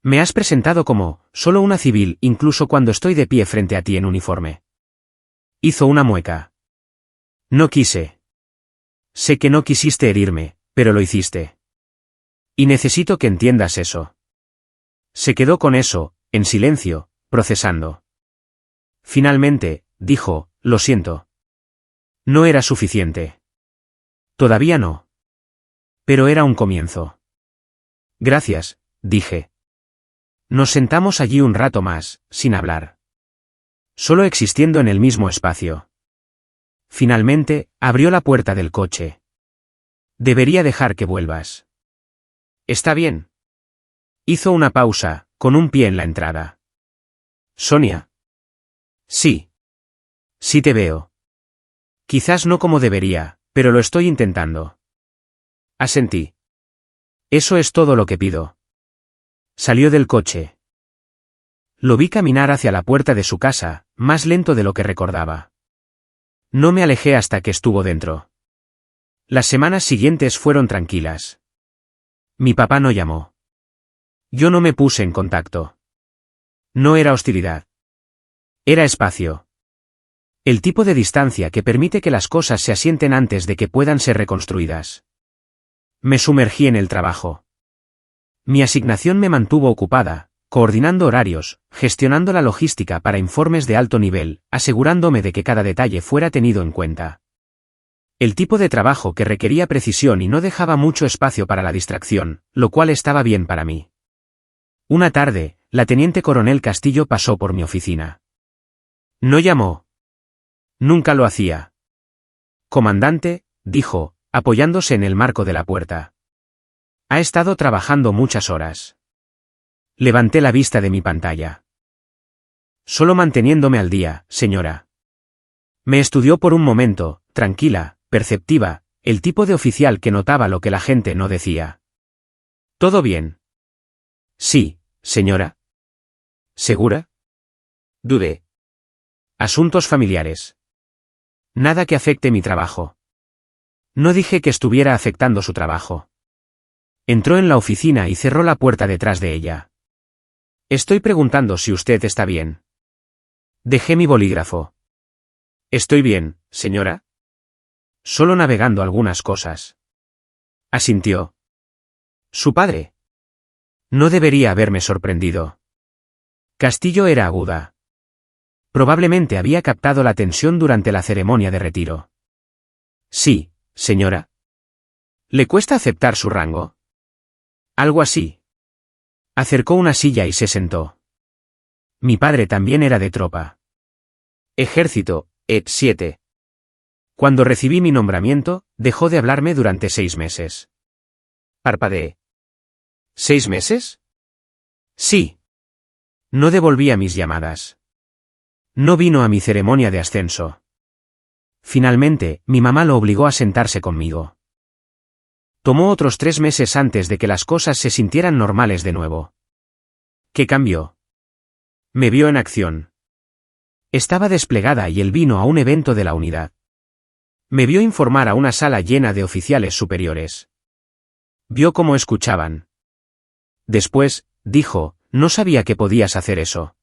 Me has presentado como, solo una civil, incluso cuando estoy de pie frente a ti en uniforme. Hizo una mueca. No quise. Sé que no quisiste herirme, pero lo hiciste. Y necesito que entiendas eso. Se quedó con eso, en silencio, procesando. Finalmente, dijo, lo siento. No era suficiente. Todavía no. Pero era un comienzo. Gracias, dije. Nos sentamos allí un rato más, sin hablar. Solo existiendo en el mismo espacio. Finalmente, abrió la puerta del coche. Debería dejar que vuelvas. ¿Está bien? Hizo una pausa, con un pie en la entrada. Sonia. Sí. Sí te veo. Quizás no como debería, pero lo estoy intentando. Asentí. Eso es todo lo que pido. Salió del coche. Lo vi caminar hacia la puerta de su casa, más lento de lo que recordaba. No me alejé hasta que estuvo dentro. Las semanas siguientes fueron tranquilas. Mi papá no llamó. Yo no me puse en contacto. No era hostilidad. Era espacio. El tipo de distancia que permite que las cosas se asienten antes de que puedan ser reconstruidas. Me sumergí en el trabajo. Mi asignación me mantuvo ocupada, coordinando horarios, gestionando la logística para informes de alto nivel, asegurándome de que cada detalle fuera tenido en cuenta. El tipo de trabajo que requería precisión y no dejaba mucho espacio para la distracción, lo cual estaba bien para mí. Una tarde, la teniente coronel Castillo pasó por mi oficina. No llamó. Nunca lo hacía. Comandante, dijo, apoyándose en el marco de la puerta. Ha estado trabajando muchas horas. Levanté la vista de mi pantalla. Solo manteniéndome al día, señora. Me estudió por un momento, tranquila, perceptiva, el tipo de oficial que notaba lo que la gente no decía. ¿Todo bien? Sí, señora. ¿Segura? Dudé. Asuntos familiares. Nada que afecte mi trabajo. No dije que estuviera afectando su trabajo. Entró en la oficina y cerró la puerta detrás de ella. Estoy preguntando si usted está bien. Dejé mi bolígrafo. Estoy bien, señora. Solo navegando algunas cosas. Asintió. Su padre. No debería haberme sorprendido. Castillo era aguda. Probablemente había captado la tensión durante la ceremonia de retiro. Sí, señora. ¿Le cuesta aceptar su rango? Algo así. Acercó una silla y se sentó. Mi padre también era de tropa. Ejército, ET-7. Cuando recibí mi nombramiento, dejó de hablarme durante 6 meses. Parpadeé. ¿6 meses? Sí. No devolvía mis llamadas. No vino a mi ceremonia de ascenso. Finalmente, mi mamá lo obligó a sentarse conmigo. Tomó otros 3 meses antes de que las cosas se sintieran normales de nuevo. ¿Qué cambió? Me vio en acción. Estaba desplegada y él vino a un evento de la unidad. Me vio informar a una sala llena de oficiales superiores. Vio cómo escuchaban. Después, dijo, no sabía que podías hacer eso.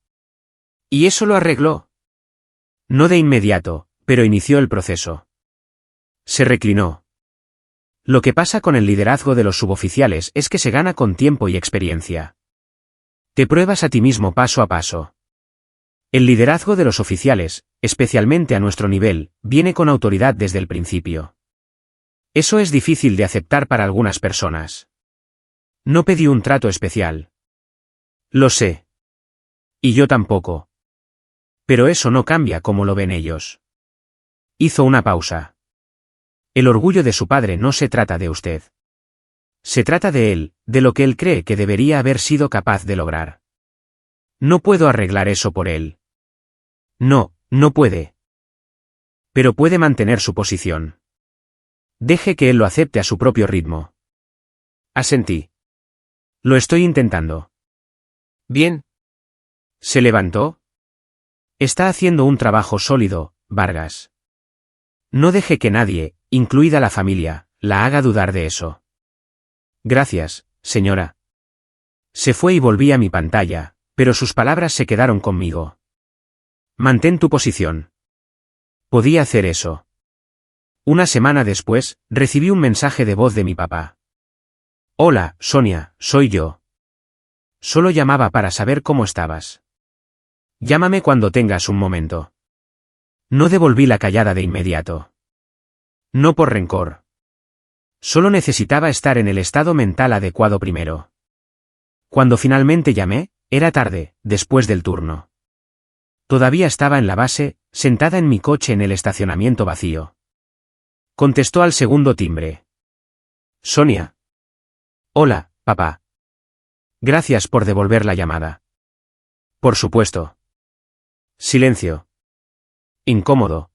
¿Y eso lo arregló? No de inmediato, pero inició el proceso. Se reclinó. Lo que pasa con el liderazgo de los suboficiales es que se gana con tiempo y experiencia. Te pruebas a ti mismo paso a paso. El liderazgo de los oficiales, especialmente a nuestro nivel, viene con autoridad desde el principio. Eso es difícil de aceptar para algunas personas. No pedí un trato especial. Lo sé. Y yo tampoco. Pero eso no cambia como lo ven ellos. Hizo una pausa. El orgullo de su padre no se trata de usted. Se trata de él, de lo que él cree que debería haber sido capaz de lograr. No puedo arreglar eso por él. No, no puede. Pero puede mantener su posición. Deje que él lo acepte a su propio ritmo. Asentí. Lo estoy intentando. Bien. ¿Se levantó? Está haciendo un trabajo sólido, Vargas. No deje que nadie, incluida la familia, la haga dudar de eso. Gracias, señora. Se fue y volví a mi pantalla, pero sus palabras se quedaron conmigo. Mantén tu posición. Podía hacer eso. Una semana después, recibí un mensaje de voz de mi papá. Hola, Sonia, soy yo. Solo llamaba para saber cómo estabas. Llámame cuando tengas un momento. No devolví la callada de inmediato. No por rencor. Solo necesitaba estar en el estado mental adecuado primero. Cuando finalmente llamé, era tarde, después del turno. Todavía estaba en la base, sentada en mi coche en el estacionamiento vacío. Contestó al segundo timbre. Sonia. Hola, papá. Gracias por devolver la llamada. Por supuesto. Silencio. Incómodo.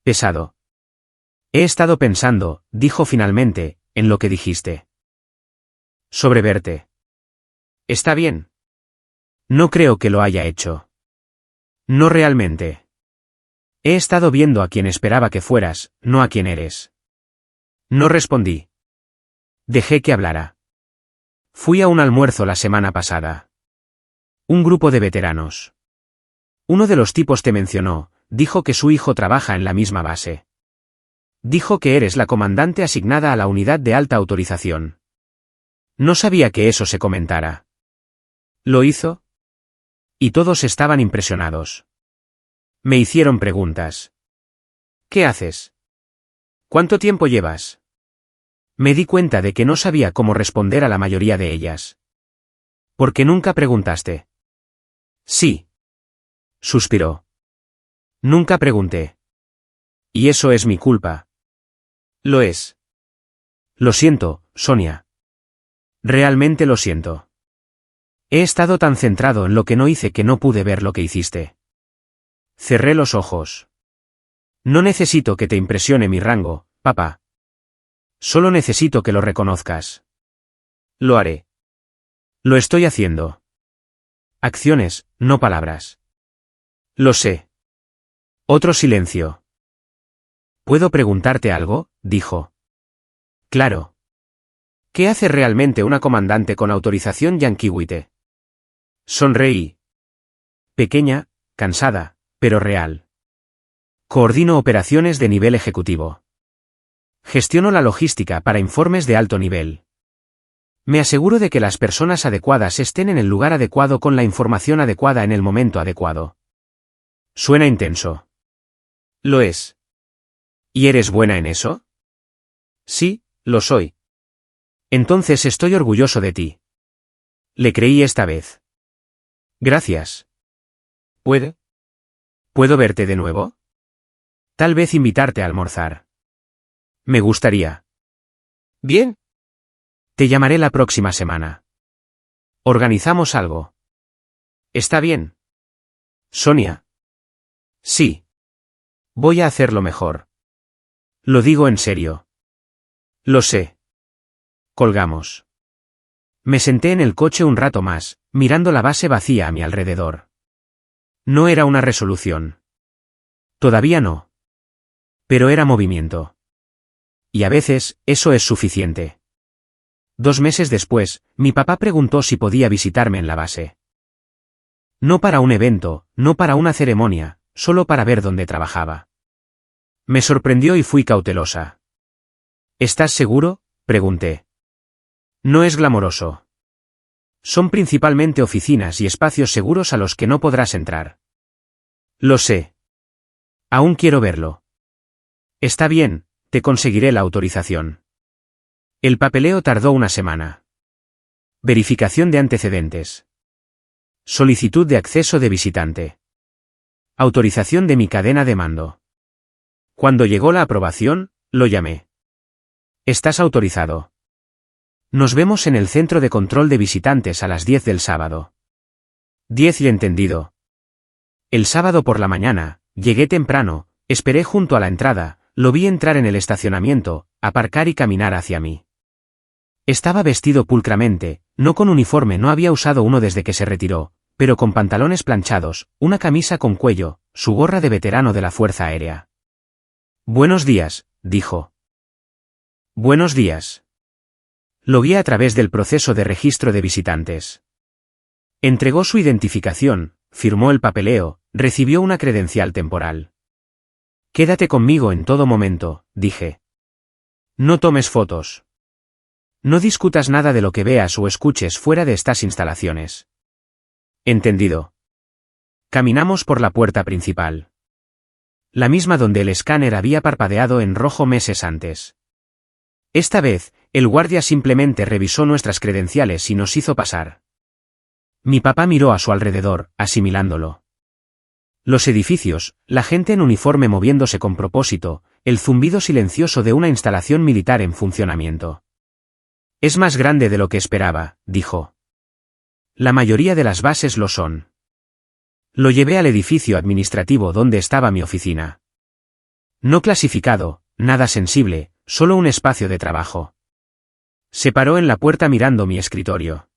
Pesado. He estado pensando, dijo finalmente, en lo que dijiste. Sobre verte. ¿Está bien? No creo que lo haya hecho. No realmente. He estado viendo a quien esperaba que fueras, no a quien eres. No respondí. Dejé que hablara. Fui a un almuerzo la semana pasada. Un grupo de veteranos. Uno de los tipos te mencionó, dijo que su hijo trabaja en la misma base. Dijo que eres la comandante asignada a la unidad de alta autorización. No sabía que eso se comentara. ¿Lo hizo? Y todos estaban impresionados. Me hicieron preguntas. ¿Qué haces? ¿Cuánto tiempo llevas? Me di cuenta de que no sabía cómo responder a la mayoría de ellas. ¿Por qué nunca preguntaste? Sí. Suspiró. Nunca pregunté. Y eso es mi culpa. Lo es. Lo siento, Sonia. Realmente lo siento. He estado tan centrado en lo que no hice que no pude ver lo que hiciste. Cerré los ojos. No necesito que te impresione mi rango, papá. Solo necesito que lo reconozcas. Lo haré. Lo estoy haciendo. Acciones, no palabras. Lo sé. Otro silencio. ¿Puedo preguntarte algo?, dijo. Claro. ¿Qué hace realmente una comandante con autorización yanquihuite? Sonreí. Pequeña, cansada, pero real. Coordino operaciones de nivel ejecutivo. Gestiono la logística para informes de alto nivel. Me aseguro de que las personas adecuadas estén en el lugar adecuado con la información adecuada en el momento adecuado. Suena intenso. Lo es. ¿Y eres buena en eso? Sí, lo soy. Entonces estoy orgulloso de ti. Le creí esta vez. Gracias. ¿Puedo verte de nuevo? Tal vez invitarte a almorzar. Me gustaría. Bien. Te llamaré la próxima semana. Organizamos algo. Está bien. Sonia. Sí. Voy a hacerlo mejor. Lo digo en serio. Lo sé. Colgamos. Me senté en el coche un rato más, mirando la base vacía a mi alrededor. No era una resolución. Todavía no. Pero era movimiento. Y a veces, eso es suficiente. 2 meses después, mi papá preguntó si podía visitarme en la base. No para un evento, no para una ceremonia, solo para ver dónde trabajaba. Me sorprendió y fui cautelosa. ¿Estás seguro?, pregunté. No es glamoroso. Son principalmente oficinas y espacios seguros a los que no podrás entrar. Lo sé. Aún quiero verlo. Está bien, te conseguiré la autorización. El papeleo tardó una semana. Verificación de antecedentes. Solicitud de acceso de visitante. Autorización de mi cadena de mando. Cuando llegó la aprobación, lo llamé. Estás autorizado. Nos vemos en el centro de control de visitantes a las 10 del sábado. 10 y entendido. El sábado por la mañana, llegué temprano, esperé junto a la entrada, lo vi entrar en el estacionamiento, aparcar y caminar hacia mí. Estaba vestido pulcramente, no con uniforme, no había usado uno desde que se retiró, pero con pantalones planchados, una camisa con cuello, su gorra de veterano de la Fuerza Aérea. Buenos días, dijo. Buenos días. Lo guié a través del proceso de registro de visitantes. Entregó su identificación, firmó el papeleo, recibió una credencial temporal. Quédate conmigo en todo momento, dije. No tomes fotos. No discutas nada de lo que veas o escuches fuera de estas instalaciones. Entendido. Caminamos por la puerta principal. La misma donde el escáner había parpadeado en rojo meses antes. Esta vez, el guardia simplemente revisó nuestras credenciales y nos hizo pasar. Mi papá miró a su alrededor, asimilándolo. Los edificios, la gente en uniforme moviéndose con propósito, el zumbido silencioso de una instalación militar en funcionamiento. Es más grande de lo que esperaba, dijo. La mayoría de las bases lo son. Lo llevé al edificio administrativo donde estaba mi oficina. No clasificado, nada sensible, solo un espacio de trabajo. Se paró en la puerta mirando mi escritorio.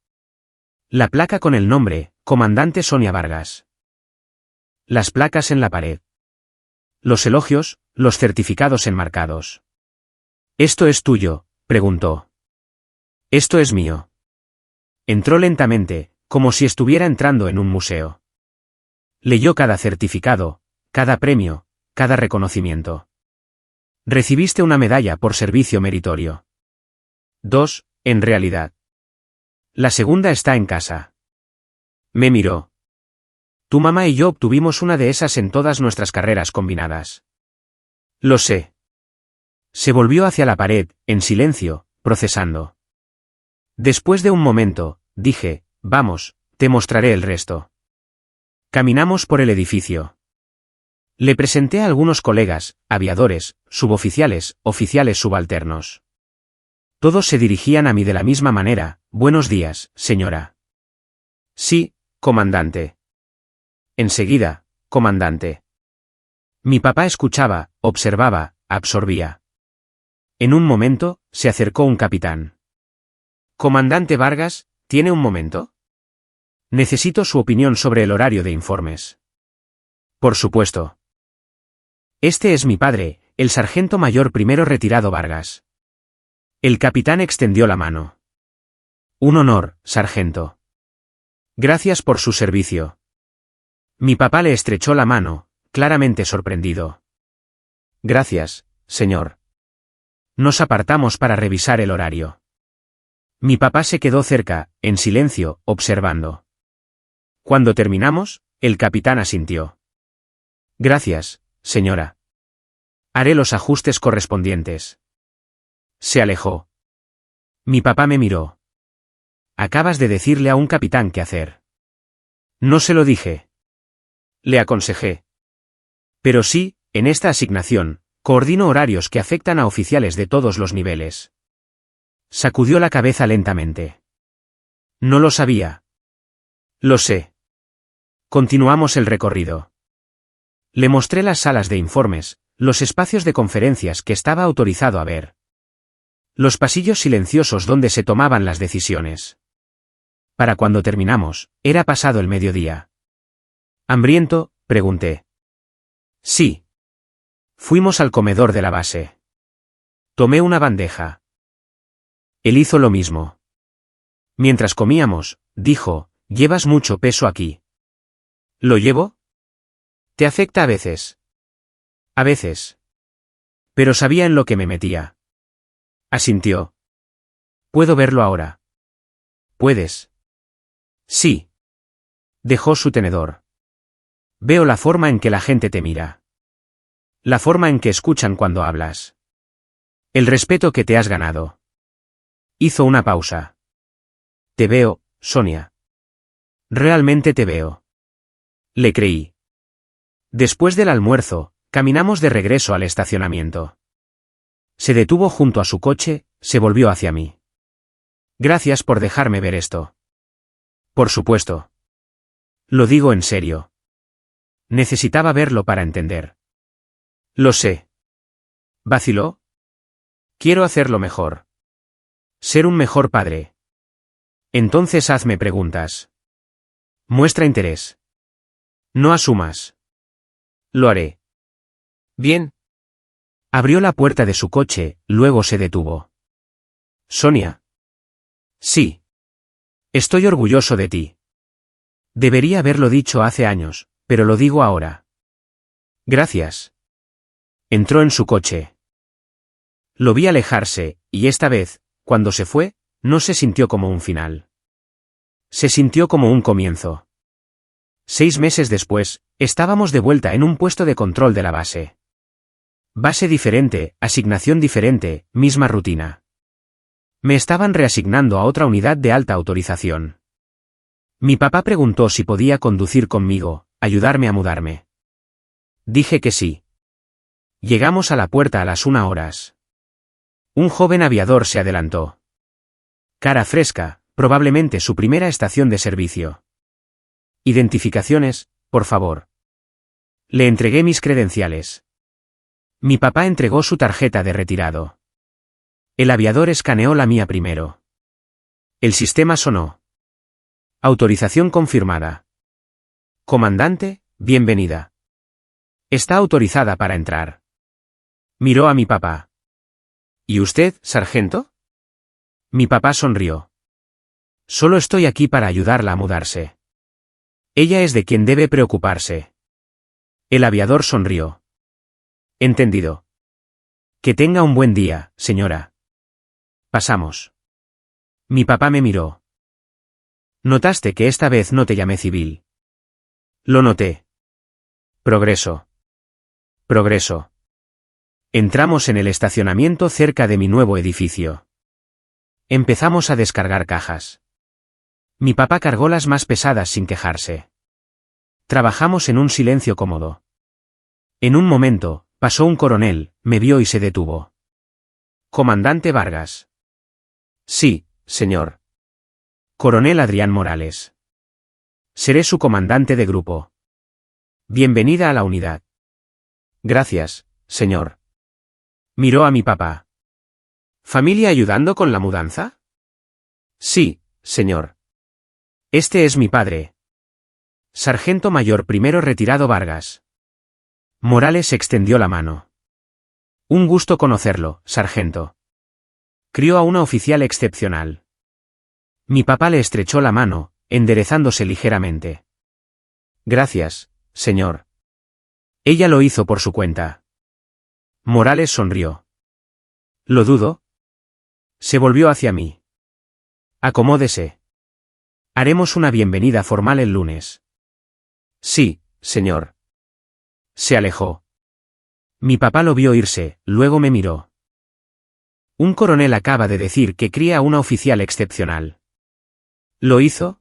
La placa con el nombre, Comandante Sonia Vargas. Las placas en la pared. Los elogios, los certificados enmarcados. ¿Esto es tuyo?, preguntó. Esto es mío. Entró lentamente, como si estuviera entrando en un museo. Leyó cada certificado, cada premio, cada reconocimiento. Recibiste una medalla por servicio meritorio. 2, en realidad. La segunda está en casa. Me miró. Tu mamá y yo obtuvimos una de esas en todas nuestras carreras combinadas. Lo sé. Se volvió hacia la pared, en silencio, procesando. Después de un momento, dije, vamos, te mostraré el resto. Caminamos por el edificio. Le presenté a algunos colegas, aviadores, suboficiales, oficiales subalternos. Todos se dirigían a mí de la misma manera, buenos días, señora. Sí, comandante. Enseguida, comandante. Mi papá escuchaba, observaba, absorbía. En un momento, se acercó un capitán. Comandante Vargas, ¿tiene un momento? Necesito su opinión sobre el horario de informes. Por supuesto. Este es mi padre, el sargento mayor primero retirado Vargas. El capitán extendió la mano. Un honor, sargento. Gracias por su servicio. Mi papá le estrechó la mano, claramente sorprendido. Gracias, señor. Nos apartamos para revisar el horario. Mi papá se quedó cerca, en silencio, observando. Cuando terminamos, el capitán asintió. Gracias, señora. Haré los ajustes correspondientes. Se alejó. Mi papá me miró. Acabas de decirle a un capitán qué hacer. No se lo dije. Le aconsejé. Pero sí, en esta asignación, coordino horarios que afectan a oficiales de todos los niveles. Sacudió la cabeza lentamente. No lo sabía. Lo sé. Continuamos el recorrido. Le mostré las salas de informes, los espacios de conferencias que estaba autorizado a ver. Los pasillos silenciosos donde se tomaban las decisiones. Para cuando terminamos, era pasado el mediodía. ¿Hambriento?, pregunté. Sí. Fuimos al comedor de la base. Tomé una bandeja. Él hizo lo mismo. Mientras comíamos, dijo, llevas mucho peso aquí. ¿Lo llevo? ¿Te afecta a veces? A veces. Pero sabía en lo que me metía. Asintió. ¿Puedo verlo ahora? ¿Puedes? Sí. Dejó su tenedor. Veo la forma en que la gente te mira. La forma en que escuchan cuando hablas. El respeto que te has ganado. Hizo una pausa. Te veo, Sonia. Realmente te veo. Le creí. Después del almuerzo, caminamos de regreso al estacionamiento. Se detuvo junto a su coche, se volvió hacia mí. Gracias por dejarme ver esto. Por supuesto. Lo digo en serio. Necesitaba verlo para entender. Lo sé. ¿Vaciló? Quiero hacerlo mejor. Ser un mejor padre. Entonces hazme preguntas. Muestra interés. No asumas. Lo haré. Bien. Abrió la puerta de su coche, luego se detuvo. Sonia. Sí. Estoy orgulloso de ti. Debería haberlo dicho hace años, pero lo digo ahora. Gracias. Entró en su coche. Lo vi alejarse, y esta vez, cuando se fue, no se sintió como un final. Se sintió como un comienzo. 6 meses después, estábamos de vuelta en un puesto de control de la base. Base diferente, asignación diferente, misma rutina. Me estaban reasignando a otra unidad de alta autorización. Mi papá preguntó si podía conducir conmigo, ayudarme a mudarme. Dije que sí. Llegamos a la puerta a las 1 horas. Un joven aviador se adelantó. Cara fresca, probablemente su primera estación de servicio. Identificaciones, por favor. Le entregué mis credenciales. Mi papá entregó su tarjeta de retirado. El aviador escaneó la mía primero. El sistema sonó. Autorización confirmada. Comandante, bienvenida. Está autorizada para entrar. Miró a mi papá. ¿Y usted, sargento? Mi papá sonrió. Solo estoy aquí para ayudarla a mudarse. Ella es de quien debe preocuparse. El aviador sonrió. Entendido. Que tenga un buen día, señora. Pasamos. Mi papá me miró. Notaste que esta vez no te llamé civil. Lo noté. Progreso. Progreso. Entramos en el estacionamiento cerca de mi nuevo edificio. Empezamos a descargar cajas. Mi papá cargó las más pesadas sin quejarse. Trabajamos en un silencio cómodo. En un momento, pasó un coronel, me vio y se detuvo. «Comandante Vargas». «Sí, señor». «Coronel Adrián Morales». «Seré su comandante de grupo». «Bienvenida a la unidad». «Gracias, señor». Miró a mi papá. «¿Familia ayudando con la mudanza?» «Sí, señor». «Este es mi padre». Sargento Mayor Primero Retirado Vargas. Morales extendió la mano. «Un gusto conocerlo, sargento». Crió a una oficial excepcional. Mi papá le estrechó la mano, enderezándose ligeramente. «Gracias, señor». Ella lo hizo por su cuenta. Morales sonrió. «¿Lo dudo?» Se volvió hacia mí. «Acomódese. Haremos una bienvenida formal el lunes». «Sí, señor». Se alejó. Mi papá lo vio irse, luego me miró. «Un coronel acaba de decir que cría a una oficial excepcional». «¿Lo hizo?»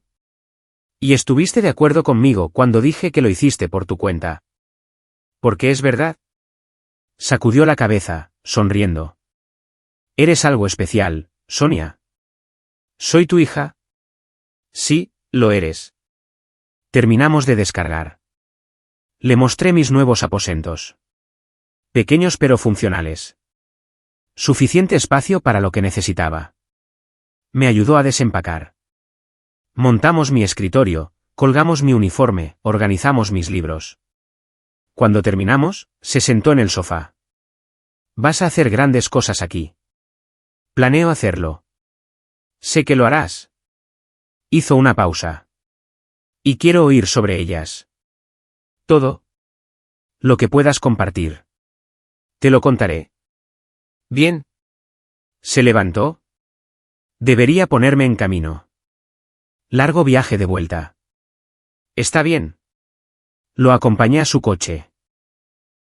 «Y estuviste de acuerdo conmigo cuando dije que lo hiciste por tu cuenta». «Porque es verdad». Sacudió la cabeza, sonriendo. «Eres algo especial, Sonia». «¿Soy tu hija?» «Sí, lo eres». Terminamos de descargar. Le mostré mis nuevos aposentos. Pequeños pero funcionales. Suficiente espacio para lo que necesitaba. Me ayudó a desempacar. Montamos mi escritorio, colgamos mi uniforme, organizamos mis libros. Cuando terminamos, se sentó en el sofá. «Vas a hacer grandes cosas aquí». «Planeo hacerlo». «Sé que lo harás». Hizo una pausa. «Y quiero oír sobre ellas». «Todo. Lo que puedas compartir». «Te lo contaré». «Bien». Se levantó. «Debería ponerme en camino». «Largo viaje de vuelta». «Está bien». Lo acompañé a su coche.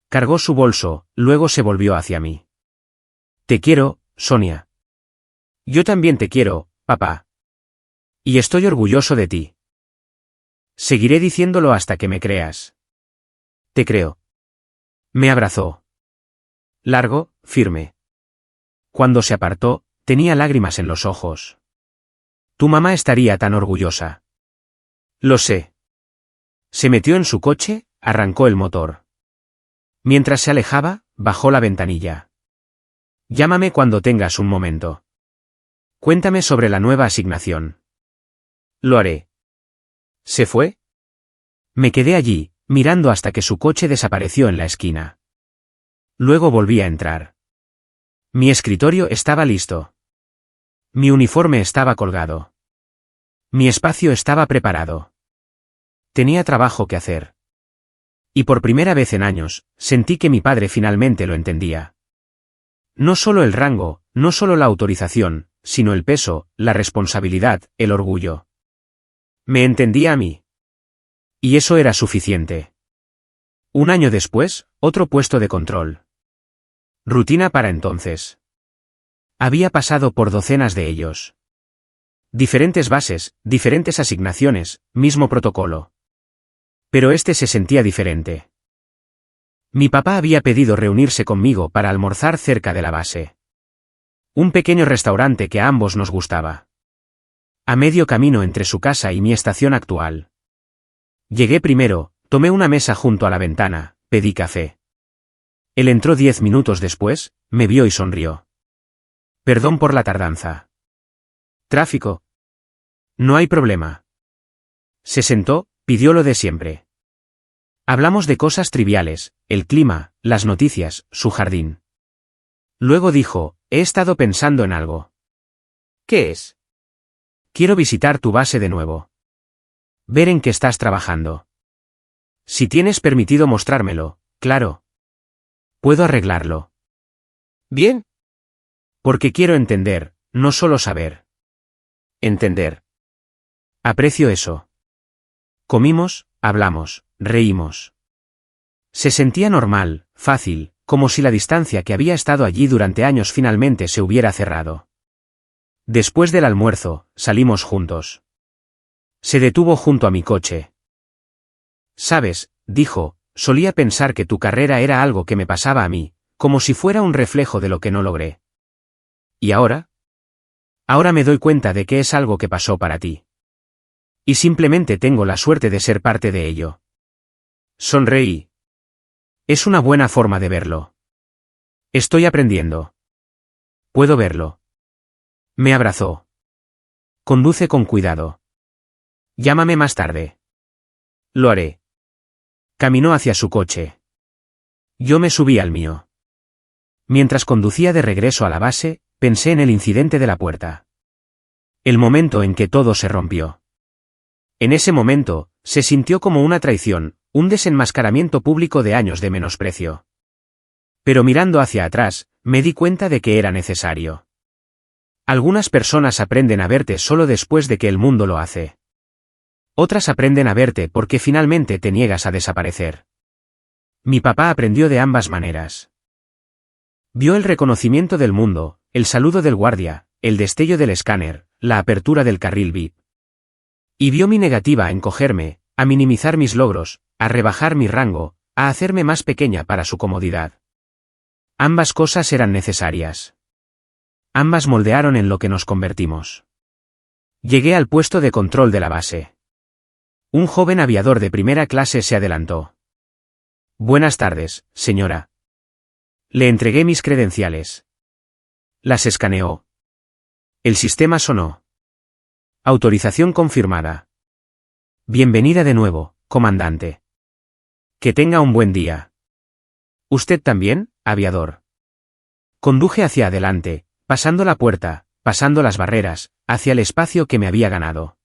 Cargó su bolso, luego se volvió hacia mí. «Te quiero, Sonia». «Yo también te quiero, papá. Y estoy orgulloso de ti». «Seguiré diciéndolo hasta que me creas». «Te creo». Me abrazó. Largo, firme. Cuando se apartó, tenía lágrimas en los ojos. «Tu mamá estaría tan orgullosa». «Lo sé». Se metió en su coche, arrancó el motor. Mientras se alejaba, bajó la ventanilla. «Llámame cuando tengas un momento. Cuéntame sobre la nueva asignación». «Lo haré». ¿Se fue? Me quedé allí, mirando hasta que su coche desapareció en la esquina. Luego volví a entrar. Mi escritorio estaba listo. Mi uniforme estaba colgado. Mi espacio estaba preparado. Tenía trabajo que hacer. Y por primera vez en años, sentí que mi padre finalmente lo entendía. No solo el rango, no solo la autorización, sino el peso, la responsabilidad, el orgullo. Me entendía a mí. Y eso era suficiente. Un año después, otro puesto de control. Rutina para entonces. Había pasado por docenas de ellos. Diferentes bases, diferentes asignaciones, mismo protocolo. Pero este se sentía diferente. Mi papá había pedido reunirse conmigo para almorzar cerca de la base. Un pequeño restaurante que a ambos nos gustaba. A medio camino entre su casa y mi estación actual. Llegué primero, tomé una mesa junto a la ventana, pedí café. Él entró 10 minutos después, me vio y sonrió. «Perdón por la tardanza». «¿Tráfico?» «No hay problema». Se sentó, pidió lo de siempre. Hablamos de cosas triviales, el clima, las noticias, su jardín. Luego dijo, «He estado pensando en algo». «¿Qué es?» «Quiero visitar tu base de nuevo. Ver en qué estás trabajando. Si tienes permitido mostrármelo, claro. Puedo arreglarlo». «Bien». «Porque quiero entender, no solo saber». «Entender». «Aprecio eso». Comimos, hablamos, reímos. Se sentía normal, fácil, como si la distancia que había estado allí durante años finalmente se hubiera cerrado. Después del almuerzo, salimos juntos. Se detuvo junto a mi coche. «Sabes», dijo, «solía pensar que tu carrera era algo que me pasaba a mí, como si fuera un reflejo de lo que no logré. ¿Y ahora? Ahora me doy cuenta de que es algo que pasó para ti. Y simplemente tengo la suerte de ser parte de ello». Sonreí. Es una buena forma de verlo. Estoy aprendiendo. Puedo verlo. Me abrazó. Conduce con cuidado. Llámame más tarde. Lo haré. Caminó hacia su coche. Yo me subí al mío. Mientras conducía de regreso a la base, pensé en el incidente de la puerta. El momento en que todo se rompió. En ese momento, se sintió como una traición, un desenmascaramiento público de años de menosprecio. Pero mirando hacia atrás, me di cuenta de que era necesario. Algunas personas aprenden a verte solo después de que el mundo lo hace. Otras aprenden a verte porque finalmente te niegas a desaparecer. Mi papá aprendió de ambas maneras. Vio el reconocimiento del mundo, el saludo del guardia, el destello del escáner, la apertura del carril VIP. Y vio mi negativa a encogerme, a minimizar mis logros, a rebajar mi rango, a hacerme más pequeña para su comodidad. Ambas cosas eran necesarias. Ambas moldearon en lo que nos convertimos. Llegué al puesto de control de la base. Un joven aviador de primera clase se adelantó. «Buenas tardes, señora». Le entregué mis credenciales. Las escaneó. El sistema sonó. Autorización confirmada. «Bienvenida de nuevo, comandante. Que tenga un buen día». «¿Usted también, aviador?» Conduje hacia adelante, pasando la puerta, pasando las barreras, hacia el espacio que me había ganado.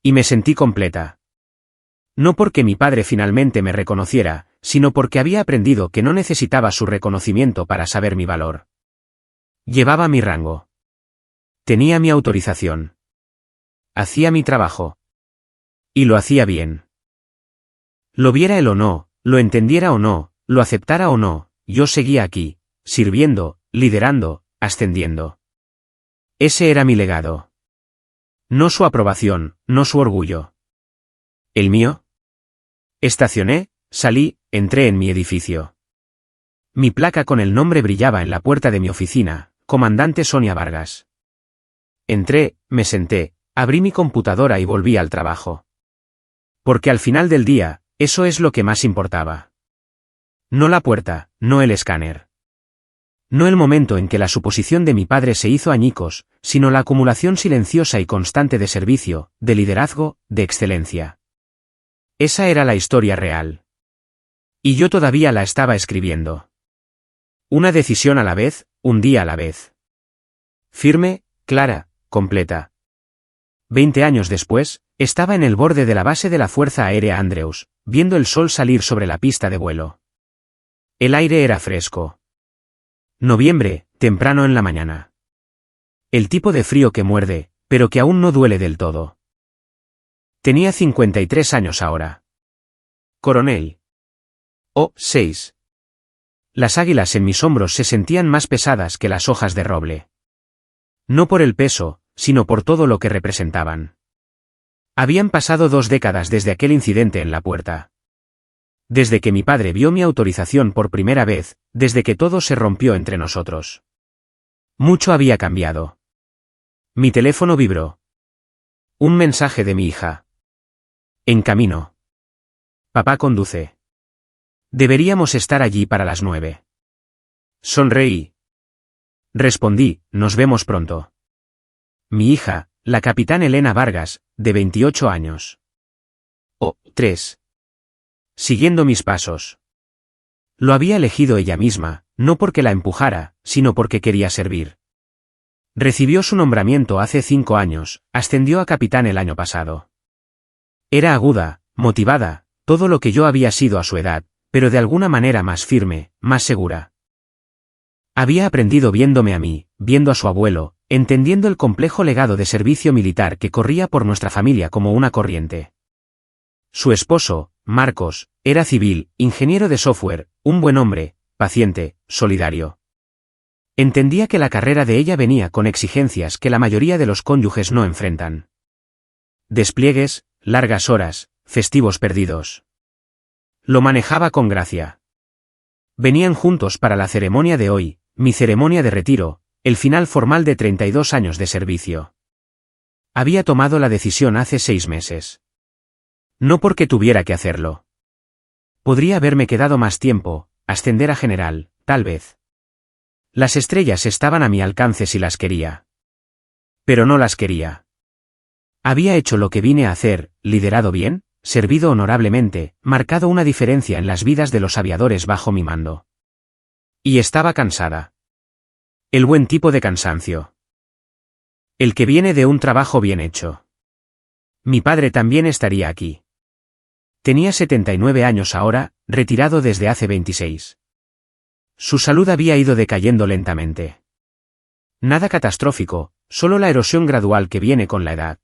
Y me sentí completa. No porque mi padre finalmente me reconociera, sino porque había aprendido que no necesitaba su reconocimiento para saber mi valor. Llevaba mi rango. Tenía mi autorización. Hacía mi trabajo. Y lo hacía bien. Lo viera él o no, lo entendiera o no, lo aceptara o no, yo seguía aquí, sirviendo, liderando, ascendiendo. Ese era mi legado. No su aprobación, no su orgullo. ¿El mío? Estacioné, salí, entré en mi edificio. Mi placa con el nombre brillaba en la puerta de mi oficina, Comandante Sonia Vargas. Entré, me senté, abrí mi computadora y volví al trabajo. Porque al final del día, eso es lo que más importaba. No la puerta, no el escáner. No el momento en que la suposición de mi padre se hizo añicos, sino la acumulación silenciosa y constante de servicio, de liderazgo, de excelencia. Esa era la historia real. Y yo todavía la estaba escribiendo. Una decisión a la vez, un día a la vez. Firme, clara, completa. 20 años después, estaba en el borde de la base de la Fuerza Aérea Andrews, viendo el sol salir sobre la pista de vuelo. El aire era fresco. Noviembre, temprano en la mañana. El tipo de frío que muerde, pero que aún no duele del todo. Tenía 53 años ahora. Coronel. Oh, 6. Las águilas en mis hombros se sentían más pesadas que las hojas de roble. No por el peso, sino por todo lo que representaban. Habían pasado 2 décadas desde aquel incidente en la puerta. Desde que mi padre vio mi autorización por primera vez, desde que todo se rompió entre nosotros. Mucho había cambiado. Mi teléfono vibró. Un mensaje de mi hija. En camino. Papá conduce. Deberíamos estar allí para las 9. Sonreí. Respondí, nos vemos pronto. Mi hija, la capitán Elena Vargas, de 28 años. Oh, 3. Siguiendo mis pasos. Lo había elegido ella misma, no porque la empujara, sino porque quería servir. Recibió su nombramiento hace 5 años, ascendió a capitán el año pasado. Era aguda, motivada, todo lo que yo había sido a su edad, pero de alguna manera más firme, más segura. Había aprendido viéndome a mí, viendo a su abuelo, entendiendo el complejo legado de servicio militar que corría por nuestra familia como una corriente. Su esposo, Marcos, era civil, ingeniero de software, un buen hombre, paciente, solidario. Entendía que la carrera de ella venía con exigencias que la mayoría de los cónyuges no enfrentan. Despliegues, largas horas, festivos perdidos. Lo manejaba con gracia. Venían juntos para la ceremonia de hoy, mi ceremonia de retiro, el final formal de 32 años de servicio. Había tomado la decisión hace 6 meses. No porque tuviera que hacerlo. Podría haberme quedado más tiempo, ascender a general, tal vez. Las estrellas estaban a mi alcance si las quería. Pero no las quería. Había hecho lo que vine a hacer, liderado bien, servido honorablemente, marcado una diferencia en las vidas de los aviadores bajo mi mando. Y estaba cansada. El buen tipo de cansancio. El que viene de un trabajo bien hecho. Mi padre también estaría aquí. Tenía 79 años ahora, retirado desde hace 26. Su salud había ido decayendo lentamente. Nada catastrófico, solo la erosión gradual que viene con la edad.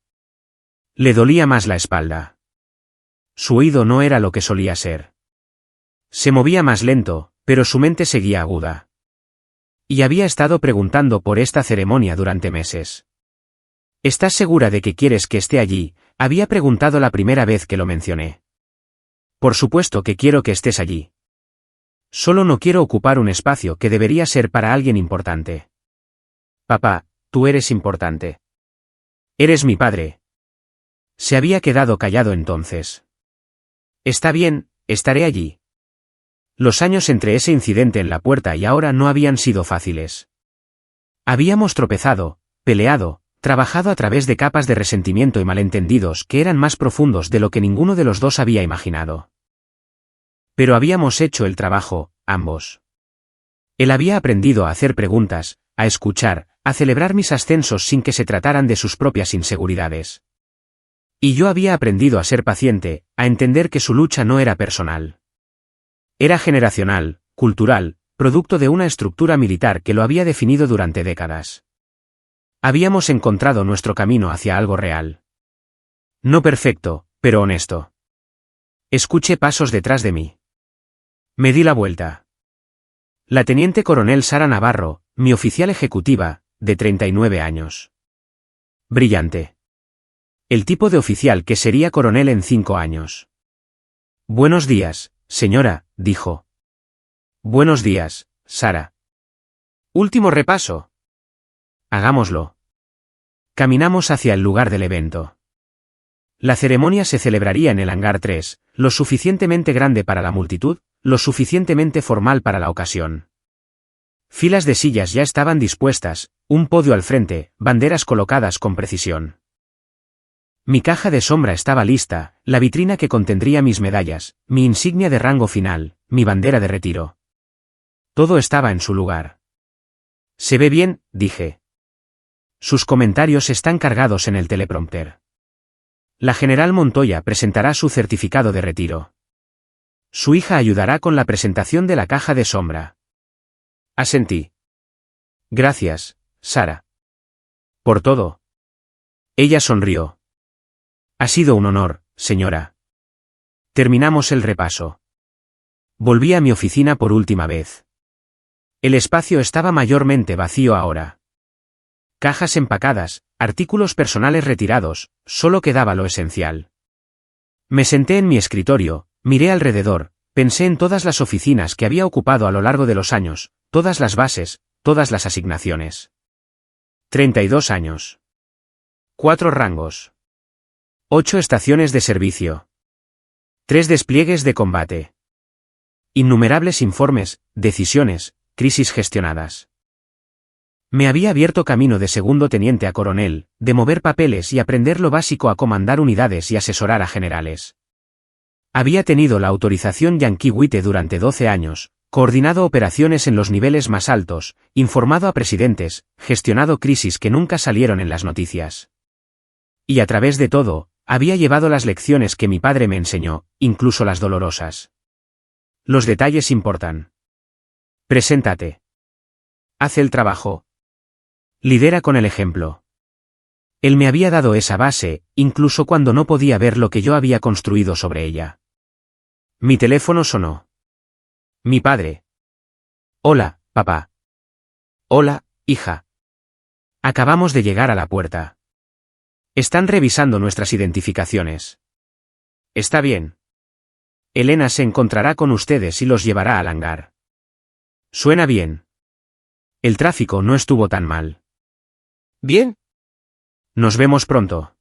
Le dolía más la espalda. Su oído no era lo que solía ser. Se movía más lento, pero su mente seguía aguda. Y había estado preguntando por esta ceremonia durante meses. ¿Estás segura de que quieres que esté allí?, había preguntado la primera vez que lo mencioné. Por supuesto que quiero que estés allí. Solo no quiero ocupar un espacio que debería ser para alguien importante. Papá, tú eres importante. Eres mi padre. Se había quedado callado entonces. Está bien, estaré allí. Los años entre ese incidente en la puerta y ahora no habían sido fáciles. Habíamos tropezado, peleado, trabajado a través de capas de resentimiento y malentendidos que eran más profundos de lo que ninguno de los dos había imaginado. Pero habíamos hecho el trabajo, ambos. Él había aprendido a hacer preguntas, a escuchar, a celebrar mis ascensos sin que se trataran de sus propias inseguridades. Y yo había aprendido a ser paciente, a entender que su lucha no era personal. Era generacional, cultural, producto de una estructura militar que lo había definido durante décadas. Habíamos encontrado nuestro camino hacia algo real. No perfecto, pero honesto. Escuché pasos detrás de mí. Me di la vuelta. La teniente coronel Sara Navarro, mi oficial ejecutiva, de 39 años. Brillante. El tipo de oficial que sería coronel en 5 años. Buenos días, señora, dijo. Buenos días, Sara. Último repaso. Hagámoslo. Caminamos hacia el lugar del evento. La ceremonia se celebraría en el hangar 3, lo suficientemente grande para la multitud, lo suficientemente formal para la ocasión. Filas de sillas ya estaban dispuestas, un podio al frente, banderas colocadas con precisión. Mi caja de sombra estaba lista, la vitrina que contendría mis medallas, mi insignia de rango final, mi bandera de retiro. Todo estaba en su lugar. Se ve bien, dije. Sus comentarios están cargados en el teleprompter. La general Montoya presentará su certificado de retiro. Su hija ayudará con la presentación de la caja de sombra. Asentí. Gracias, Sara. Por todo. Ella sonrió. Ha sido un honor, señora. Terminamos el repaso. Volví a mi oficina por última vez. El espacio estaba mayormente vacío ahora. Cajas empacadas, artículos personales retirados, solo quedaba lo esencial. Me senté en mi escritorio, miré alrededor, pensé en todas las oficinas que había ocupado a lo largo de los años, todas las bases, todas las asignaciones. 32 años. 4 rangos. 8 estaciones de servicio. 3 despliegues de combate. Innumerables informes, decisiones, crisis gestionadas. Me había abierto camino de segundo teniente a coronel, de mover papeles y aprender lo básico a comandar unidades y asesorar a generales. Había tenido la autorización Yankee White durante 12 años, coordinado operaciones en los niveles más altos, informado a presidentes, gestionado crisis que nunca salieron en las noticias. Y a través de todo, había llevado las lecciones que mi padre me enseñó, incluso las dolorosas. Los detalles importan. Preséntate. Haz el trabajo. Lidera con el ejemplo. Él me había dado esa base, incluso cuando no podía ver lo que yo había construido sobre ella. Mi teléfono sonó. Mi padre. Hola, papá. Hola, hija. Acabamos de llegar a la puerta. Están revisando nuestras identificaciones. Está bien. Elena se encontrará con ustedes y los llevará al hangar. Suena bien. El tráfico no estuvo tan mal. Bien. Nos vemos pronto.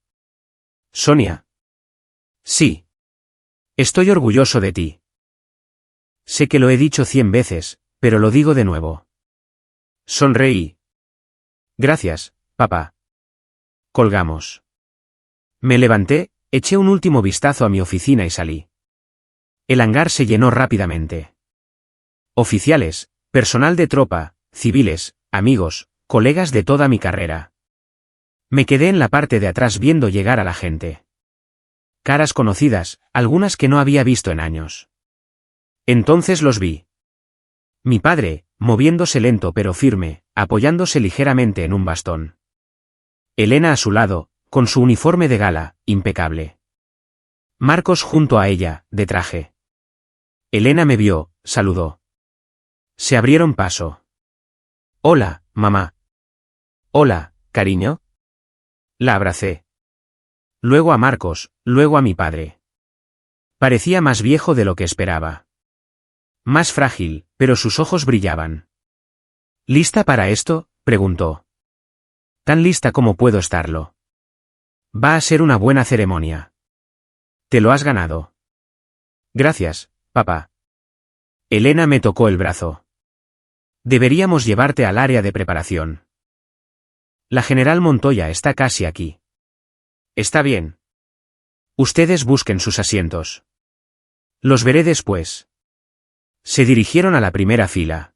Sonia. Sí. Estoy orgulloso de ti. Sé que lo he dicho 100 veces, pero lo digo de nuevo. Sonreí. Gracias, papá. Colgamos. Me levanté, eché un último vistazo a mi oficina y salí. El hangar se llenó rápidamente. Oficiales, personal de tropa, civiles, amigos, colegas de toda mi carrera. Me quedé en la parte de atrás viendo llegar a la gente. Caras conocidas, algunas que no había visto en años. Entonces los vi. Mi padre, moviéndose lento pero firme, apoyándose ligeramente en un bastón. Elena a su lado, con su uniforme de gala, impecable. Marcos junto a ella, de traje. Elena me vio, saludó. Se abrieron paso. Hola, mamá. Hola, cariño. La abracé. Luego a Marcos, luego a mi padre. Parecía más viejo de lo que esperaba. Más frágil, pero sus ojos brillaban. ¿Lista para esto?, preguntó. Tan lista como puedo estarlo. Va a ser una buena ceremonia. Te lo has ganado. Gracias, papá. Elena me tocó el brazo. Deberíamos llevarte al área de preparación. La general Montoya está casi aquí. Está bien. Ustedes busquen sus asientos. Los veré después. Se dirigieron a la primera fila.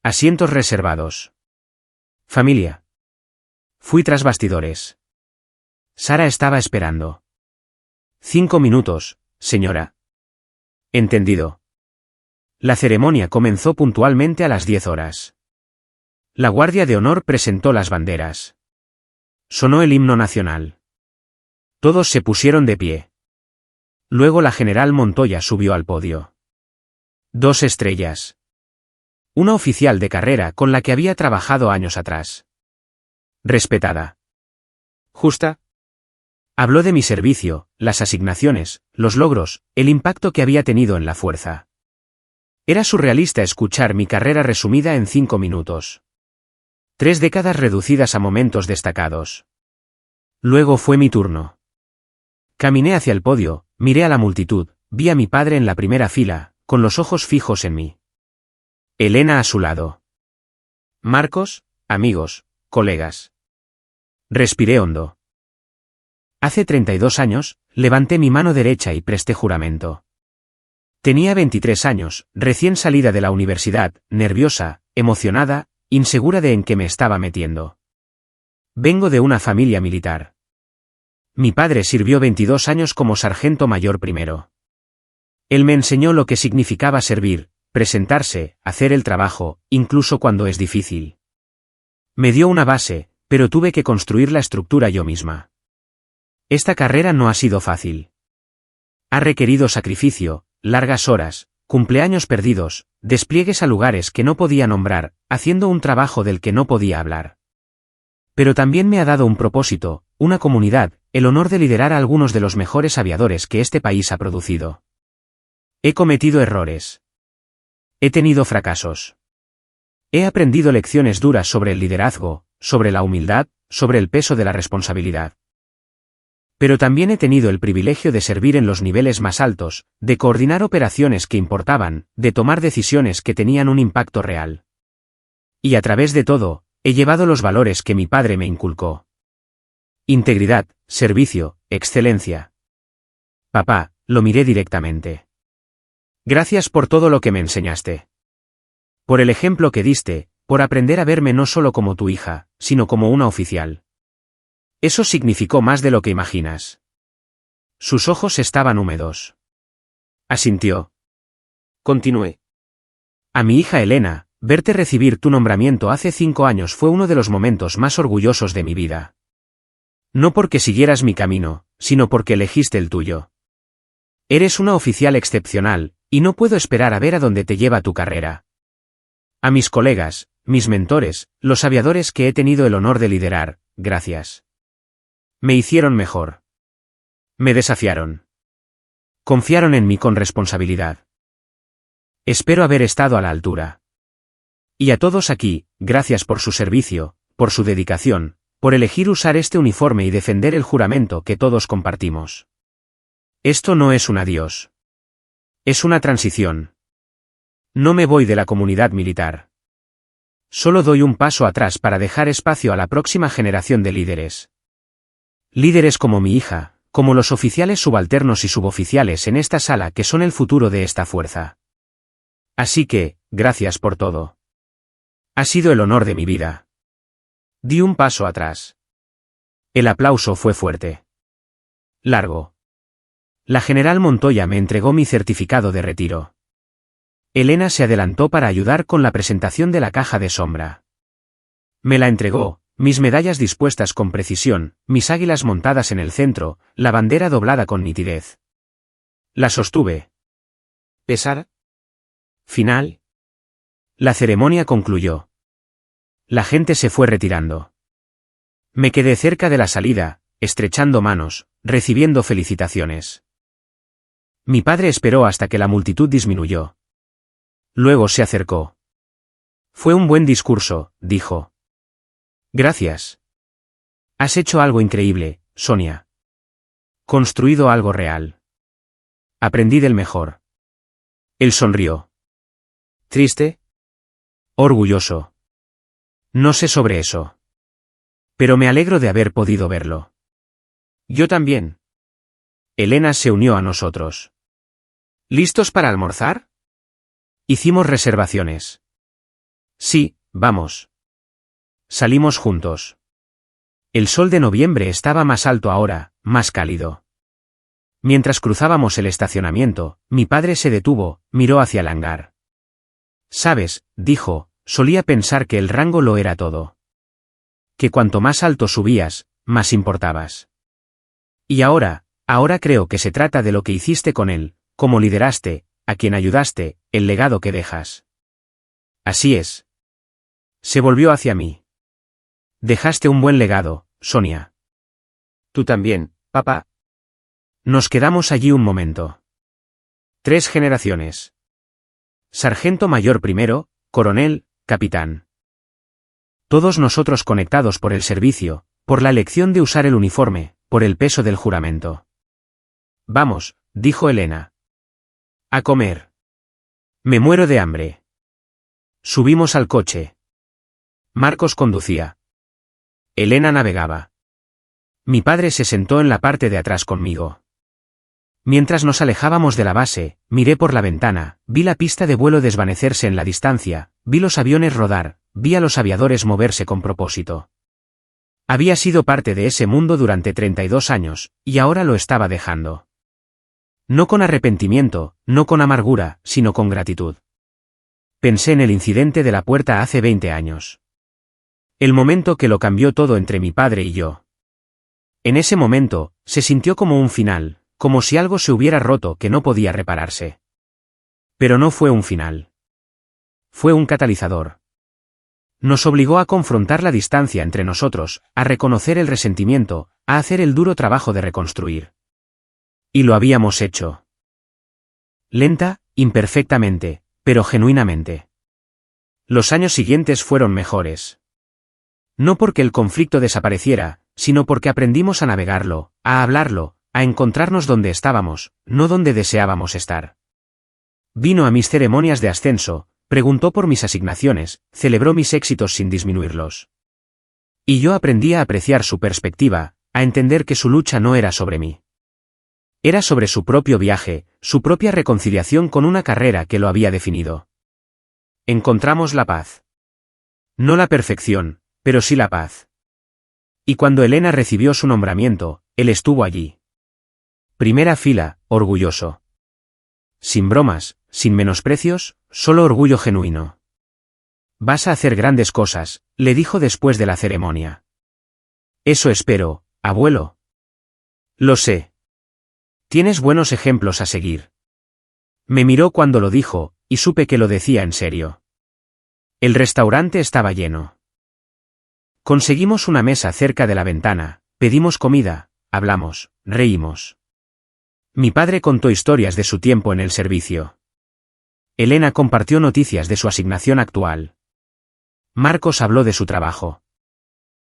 Asientos reservados. Familia. Fui tras bastidores. Sara estaba esperando. 5 minutos, señora. Entendido. La ceremonia comenzó puntualmente a las 10 horas. La Guardia de Honor presentó las banderas. Sonó el himno nacional. Todos se pusieron de pie. Luego la general Montoya subió al podio. 2 estrellas. Una oficial de carrera con la que había trabajado años atrás. Respetada. Justa. Habló de mi servicio, las asignaciones, los logros, el impacto que había tenido en la fuerza. Era surrealista escuchar mi carrera resumida en 5 minutos. 3 décadas reducidas a momentos destacados. Luego fue mi turno. Caminé hacia el podio, miré a la multitud, vi a mi padre en la primera fila, con los ojos fijos en mí. Elena a su lado. Marcos, amigos, colegas. Respiré hondo. Hace 32 años, levanté mi mano derecha y presté juramento. Tenía 23 años, recién salida de la universidad, nerviosa, emocionada, insegura de en qué me estaba metiendo. Vengo de una familia militar. Mi padre sirvió 22 años como sargento mayor primero. Él me enseñó lo que significaba servir, presentarse, hacer el trabajo, incluso cuando es difícil. Me dio una base, pero tuve que construir la estructura yo misma. Esta carrera no ha sido fácil. Ha requerido sacrificio, largas horas, cumpleaños perdidos, despliegues a lugares que no podía nombrar, haciendo un trabajo del que no podía hablar. Pero también me ha dado un propósito, una comunidad, el honor de liderar a algunos de los mejores aviadores que este país ha producido. He cometido errores. He tenido fracasos. He aprendido lecciones duras sobre el liderazgo, sobre la humildad, sobre el peso de la responsabilidad. Pero también he tenido el privilegio de servir en los niveles más altos, de coordinar operaciones que importaban, de tomar decisiones que tenían un impacto real. Y a través de todo, he llevado los valores que mi padre me inculcó. Integridad, servicio, excelencia. Papá, lo miré directamente. Gracias por todo lo que me enseñaste. Por el ejemplo que diste, por aprender a verme no solo como tu hija, sino como una oficial. Eso significó más de lo que imaginas. Sus ojos estaban húmedos. Asintió. Continué. A mi hija Elena, verte recibir tu nombramiento hace 5 años fue uno de los momentos más orgullosos de mi vida. No porque siguieras mi camino, sino porque elegiste el tuyo. Eres una oficial excepcional, y no puedo esperar a ver a dónde te lleva tu carrera. A mis colegas, mis mentores, los aviadores que he tenido el honor de liderar, gracias. Me hicieron mejor. Me desafiaron. Confiaron en mí con responsabilidad. Espero haber estado a la altura. Y a todos aquí, gracias por su servicio, por su dedicación, por elegir usar este uniforme y defender el juramento que todos compartimos. Esto no es un adiós. Es una transición. No me voy de la comunidad militar. Solo doy un paso atrás para dejar espacio a la próxima generación de líderes. Líderes como mi hija, como los oficiales subalternos y suboficiales en esta sala que son el futuro de esta fuerza. Así que, gracias por todo. Ha sido el honor de mi vida. Di un paso atrás. El aplauso fue fuerte. Largo. La general Montoya me entregó mi certificado de retiro. Elena se adelantó para ayudar con la presentación de la caja de sombra. Me la entregó, mis medallas dispuestas con precisión, mis águilas montadas en el centro, la bandera doblada con nitidez. La sostuve. ¿Pesar? Final. La ceremonia concluyó. La gente se fue retirando. Me quedé cerca de la salida, estrechando manos, recibiendo felicitaciones. Mi padre esperó hasta que la multitud disminuyó. Luego se acercó. Fue un buen discurso, dijo. Gracias. Has hecho algo increíble, Sonia. Construido algo real. Aprendí del mejor. Él sonrió. ¿Triste? Orgulloso. No sé sobre eso. Pero me alegro de haber podido verlo. Yo también. Elena se unió a nosotros. ¿Listos para almorzar? Hicimos reservaciones. Sí, vamos. Salimos juntos. El sol de noviembre estaba más alto ahora, más cálido. Mientras cruzábamos el estacionamiento, mi padre se detuvo, miró hacia el hangar. «Sabes», dijo, «solía pensar que el rango lo era todo. Que cuanto más alto subías, más importabas. Y ahora creo que se trata de lo que hiciste con él, cómo lideraste, a quien ayudaste, el legado que dejas». Así es. Se volvió hacia mí. Dejaste un buen legado, Sonia. Tú también, papá. Nos quedamos allí un momento. 3 generaciones. Sargento mayor primero, coronel, capitán. Todos nosotros conectados por el servicio, por la elección de usar el uniforme, por el peso del juramento. Vamos, dijo Elena. A comer. Me muero de hambre. Subimos al coche. Marcos conducía. Elena navegaba. Mi padre se sentó en la parte de atrás conmigo. Mientras nos alejábamos de la base, miré por la ventana, vi la pista de vuelo desvanecerse en la distancia, vi los aviones rodar, vi a los aviadores moverse con propósito. Había sido parte de ese mundo durante 32 años, y ahora lo estaba dejando. No con arrepentimiento, no con amargura, sino con gratitud. Pensé en el incidente de la puerta hace 20 años. El momento que lo cambió todo entre mi padre y yo. En ese momento, se sintió como un final, como si algo se hubiera roto que no podía repararse. Pero no fue un final. Fue un catalizador. Nos obligó a confrontar la distancia entre nosotros, a reconocer el resentimiento, a hacer el duro trabajo de reconstruir. Y lo habíamos hecho. Lenta, imperfectamente, pero genuinamente. Los años siguientes fueron mejores. No porque el conflicto desapareciera, sino porque aprendimos a navegarlo, a hablarlo, a encontrarnos donde estábamos, no donde deseábamos estar. Vino a mis ceremonias de ascenso, preguntó por mis asignaciones, celebró mis éxitos sin disminuirlos. Y yo aprendí a apreciar su perspectiva, a entender que su lucha no era sobre mí. Era sobre su propio viaje, su propia reconciliación con una carrera que lo había definido. Encontramos la paz. No la perfección, pero sí la paz. Y cuando Elena recibió su nombramiento, él estuvo allí. Primera fila, orgulloso. Sin bromas, sin menosprecios, solo orgullo genuino. Vas a hacer grandes cosas, le dijo después de la ceremonia. Eso espero, abuelo. Lo sé. Tienes buenos ejemplos a seguir. Me miró cuando lo dijo, y supe que lo decía en serio. El restaurante estaba lleno. Conseguimos una mesa cerca de la ventana, pedimos comida, hablamos, reímos. Mi padre contó historias de su tiempo en el servicio. Elena compartió noticias de su asignación actual. Marcos habló de su trabajo.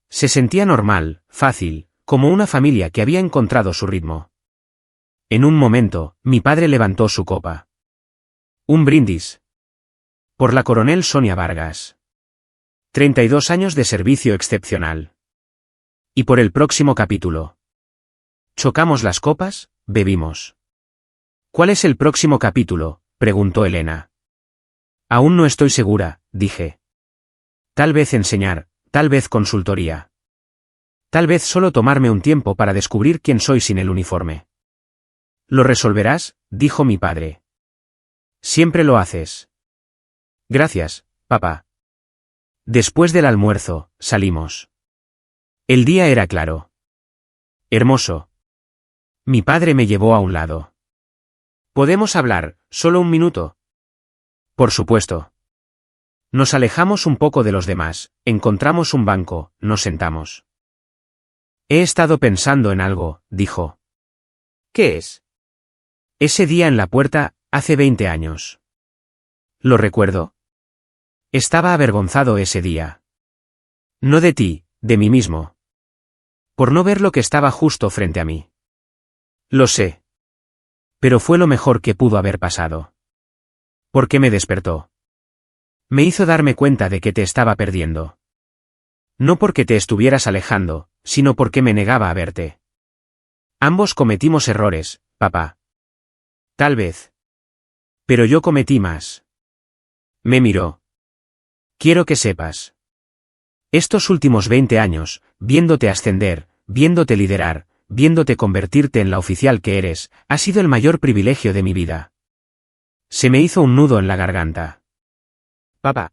Se sentía normal, fácil, como una familia que había encontrado su ritmo. En un momento, mi padre levantó su copa. Un brindis. Por la coronel Sonia Vargas. 32 años de servicio excepcional. Y por el próximo capítulo. Chocamos las copas, bebimos. ¿Cuál es el próximo capítulo?, preguntó Elena. Aún no estoy segura, dije. Tal vez enseñar, tal vez consultoría. Tal vez solo tomarme un tiempo para descubrir quién soy sin el uniforme. Lo resolverás, dijo mi padre. Siempre lo haces. Gracias, papá. Después del almuerzo, salimos. El día era claro. Hermoso. Mi padre me llevó a un lado. ¿Podemos hablar, solo un minuto? Por supuesto. Nos alejamos un poco de los demás, encontramos un banco, nos sentamos. He estado pensando en algo, dijo. ¿Qué es? Ese día en la puerta, hace 20 años. Lo recuerdo. Estaba avergonzado ese día. No de ti, de mí mismo. Por no ver lo que estaba justo frente a mí. Lo sé. Pero fue lo mejor que pudo haber pasado. Porque me despertó. Me hizo darme cuenta de que te estaba perdiendo. No porque te estuvieras alejando, sino porque me negaba a verte. Ambos cometimos errores, papá. Tal vez. Pero yo cometí más. Me miró. Quiero que sepas. Estos últimos 20 años, viéndote ascender, viéndote liderar, viéndote convertirte en la oficial que eres, ha sido el mayor privilegio de mi vida. Se me hizo un nudo en la garganta. Papá.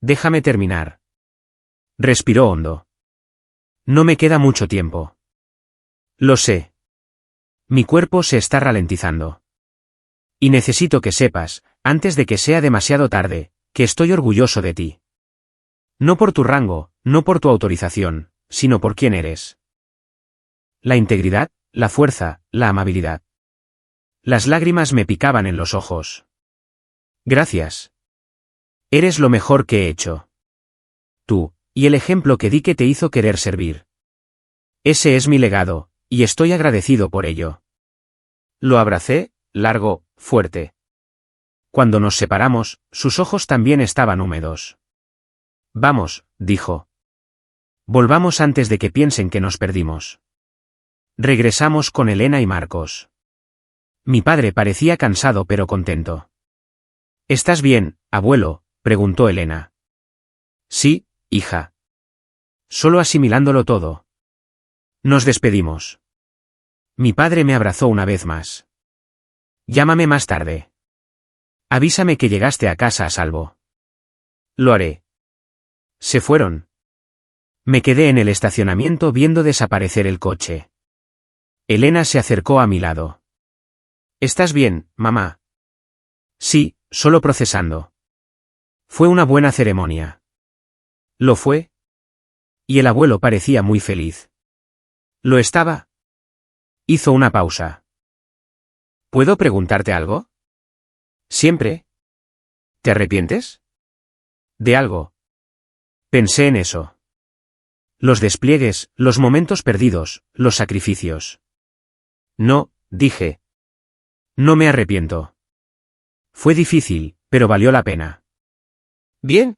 Déjame terminar. Respiró hondo. No me queda mucho tiempo. Lo sé. Mi cuerpo se está ralentizando. Y necesito que sepas, antes de que sea demasiado tarde, que estoy orgulloso de ti. No por tu rango, no por tu autorización, sino por quién eres. La integridad, la fuerza, la amabilidad. Las lágrimas me picaban en los ojos. Gracias. Eres lo mejor que he hecho. Tú, y el ejemplo que di que te hizo querer servir. Ese es mi legado, y estoy agradecido por ello. Lo abracé, largo, fuerte. Cuando nos separamos, sus ojos también estaban húmedos. Vamos, dijo. Volvamos antes de que piensen que nos perdimos. Regresamos con Elena y Marcos. Mi padre parecía cansado pero contento. ¿Estás bien, abuelo?, preguntó Elena. Sí, hija. Solo asimilándolo todo. Nos despedimos. Mi padre me abrazó una vez más. Llámame más tarde. Avísame que llegaste a casa a salvo. Lo haré. Se fueron. Me quedé en el estacionamiento viendo desaparecer el coche. Elena se acercó a mi lado. ¿Estás bien, mamá? Sí, solo procesando. Fue una buena ceremonia. ¿Lo fue? Y el abuelo parecía muy feliz. ¿Lo estaba? Hizo una pausa. ¿Puedo preguntarte algo? ¿Siempre? ¿Te arrepientes? ¿De algo? Pensé en eso. Los despliegues, los momentos perdidos, los sacrificios. No, dije. No me arrepiento. Fue difícil, pero valió la pena. Bien.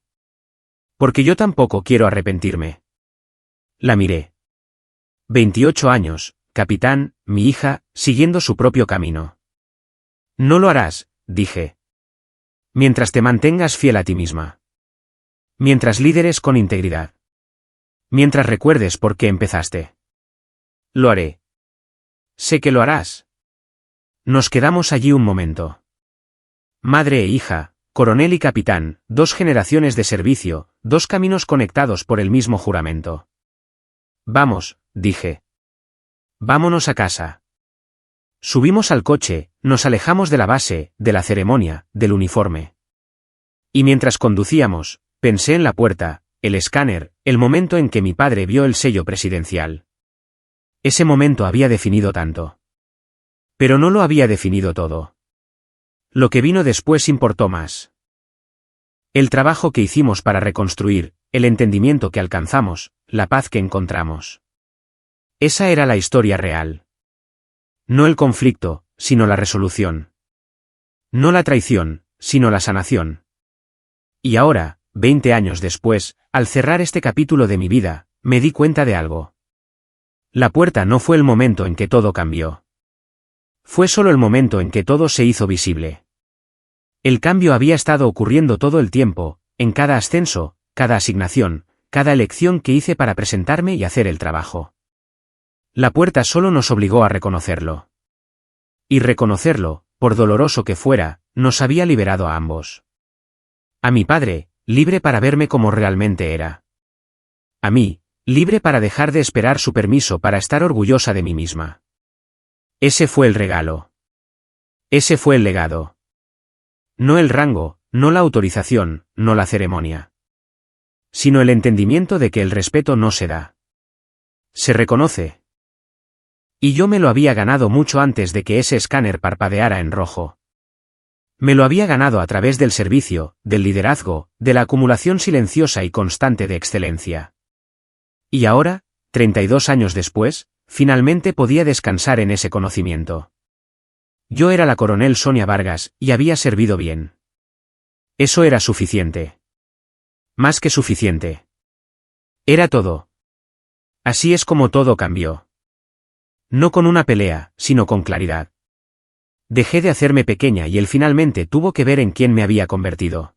Porque yo tampoco quiero arrepentirme. La miré. 28 años, capitán, mi hija, siguiendo su propio camino. No lo harás, dije. Mientras te mantengas fiel a ti misma. Mientras lideres con integridad. Mientras recuerdes por qué empezaste. Lo haré. Sé que lo harás. Nos quedamos allí un momento. Madre e hija, coronel y capitán, 2 generaciones de servicio, 2 caminos conectados por el mismo juramento. Vamos, dije. Vámonos a casa. Subimos al coche, nos alejamos de la base, de la ceremonia, del uniforme. Y mientras conducíamos, pensé en la puerta, el escáner, el momento en que mi padre vio el sello presidencial. Ese momento había definido tanto. Pero no lo había definido todo. Lo que vino después importó más. El trabajo que hicimos para reconstruir, el entendimiento que alcanzamos, la paz que encontramos. Esa era la historia real. No el conflicto, sino la resolución. No la traición, sino la sanación. Y ahora, 20 años después, al cerrar este capítulo de mi vida, me di cuenta de algo. La puerta no fue el momento en que todo cambió. Fue solo el momento en que todo se hizo visible. El cambio había estado ocurriendo todo el tiempo, en cada ascenso, cada asignación, cada elección que hice para presentarme y hacer el trabajo. La puerta solo nos obligó a reconocerlo. Y reconocerlo, por doloroso que fuera, nos había liberado a ambos. A mi padre, libre para verme como realmente era. A mí, libre para dejar de esperar su permiso para estar orgullosa de mí misma. Ese fue el regalo. Ese fue el legado. No el rango, no la autorización, no la ceremonia. Sino el entendimiento de que el respeto no se da. Se reconoce. Y yo me lo había ganado mucho antes de que ese escáner parpadeara en rojo. Me lo había ganado a través del servicio, del liderazgo, de la acumulación silenciosa y constante de excelencia. Y ahora, 32 años después, finalmente podía descansar en ese conocimiento. Yo era la coronel Sonia Vargas, y había servido bien. Eso era suficiente. Más que suficiente. Era todo. Así es como todo cambió. No con una pelea, sino con claridad. Dejé de hacerme pequeña y él finalmente tuvo que ver en quién me había convertido.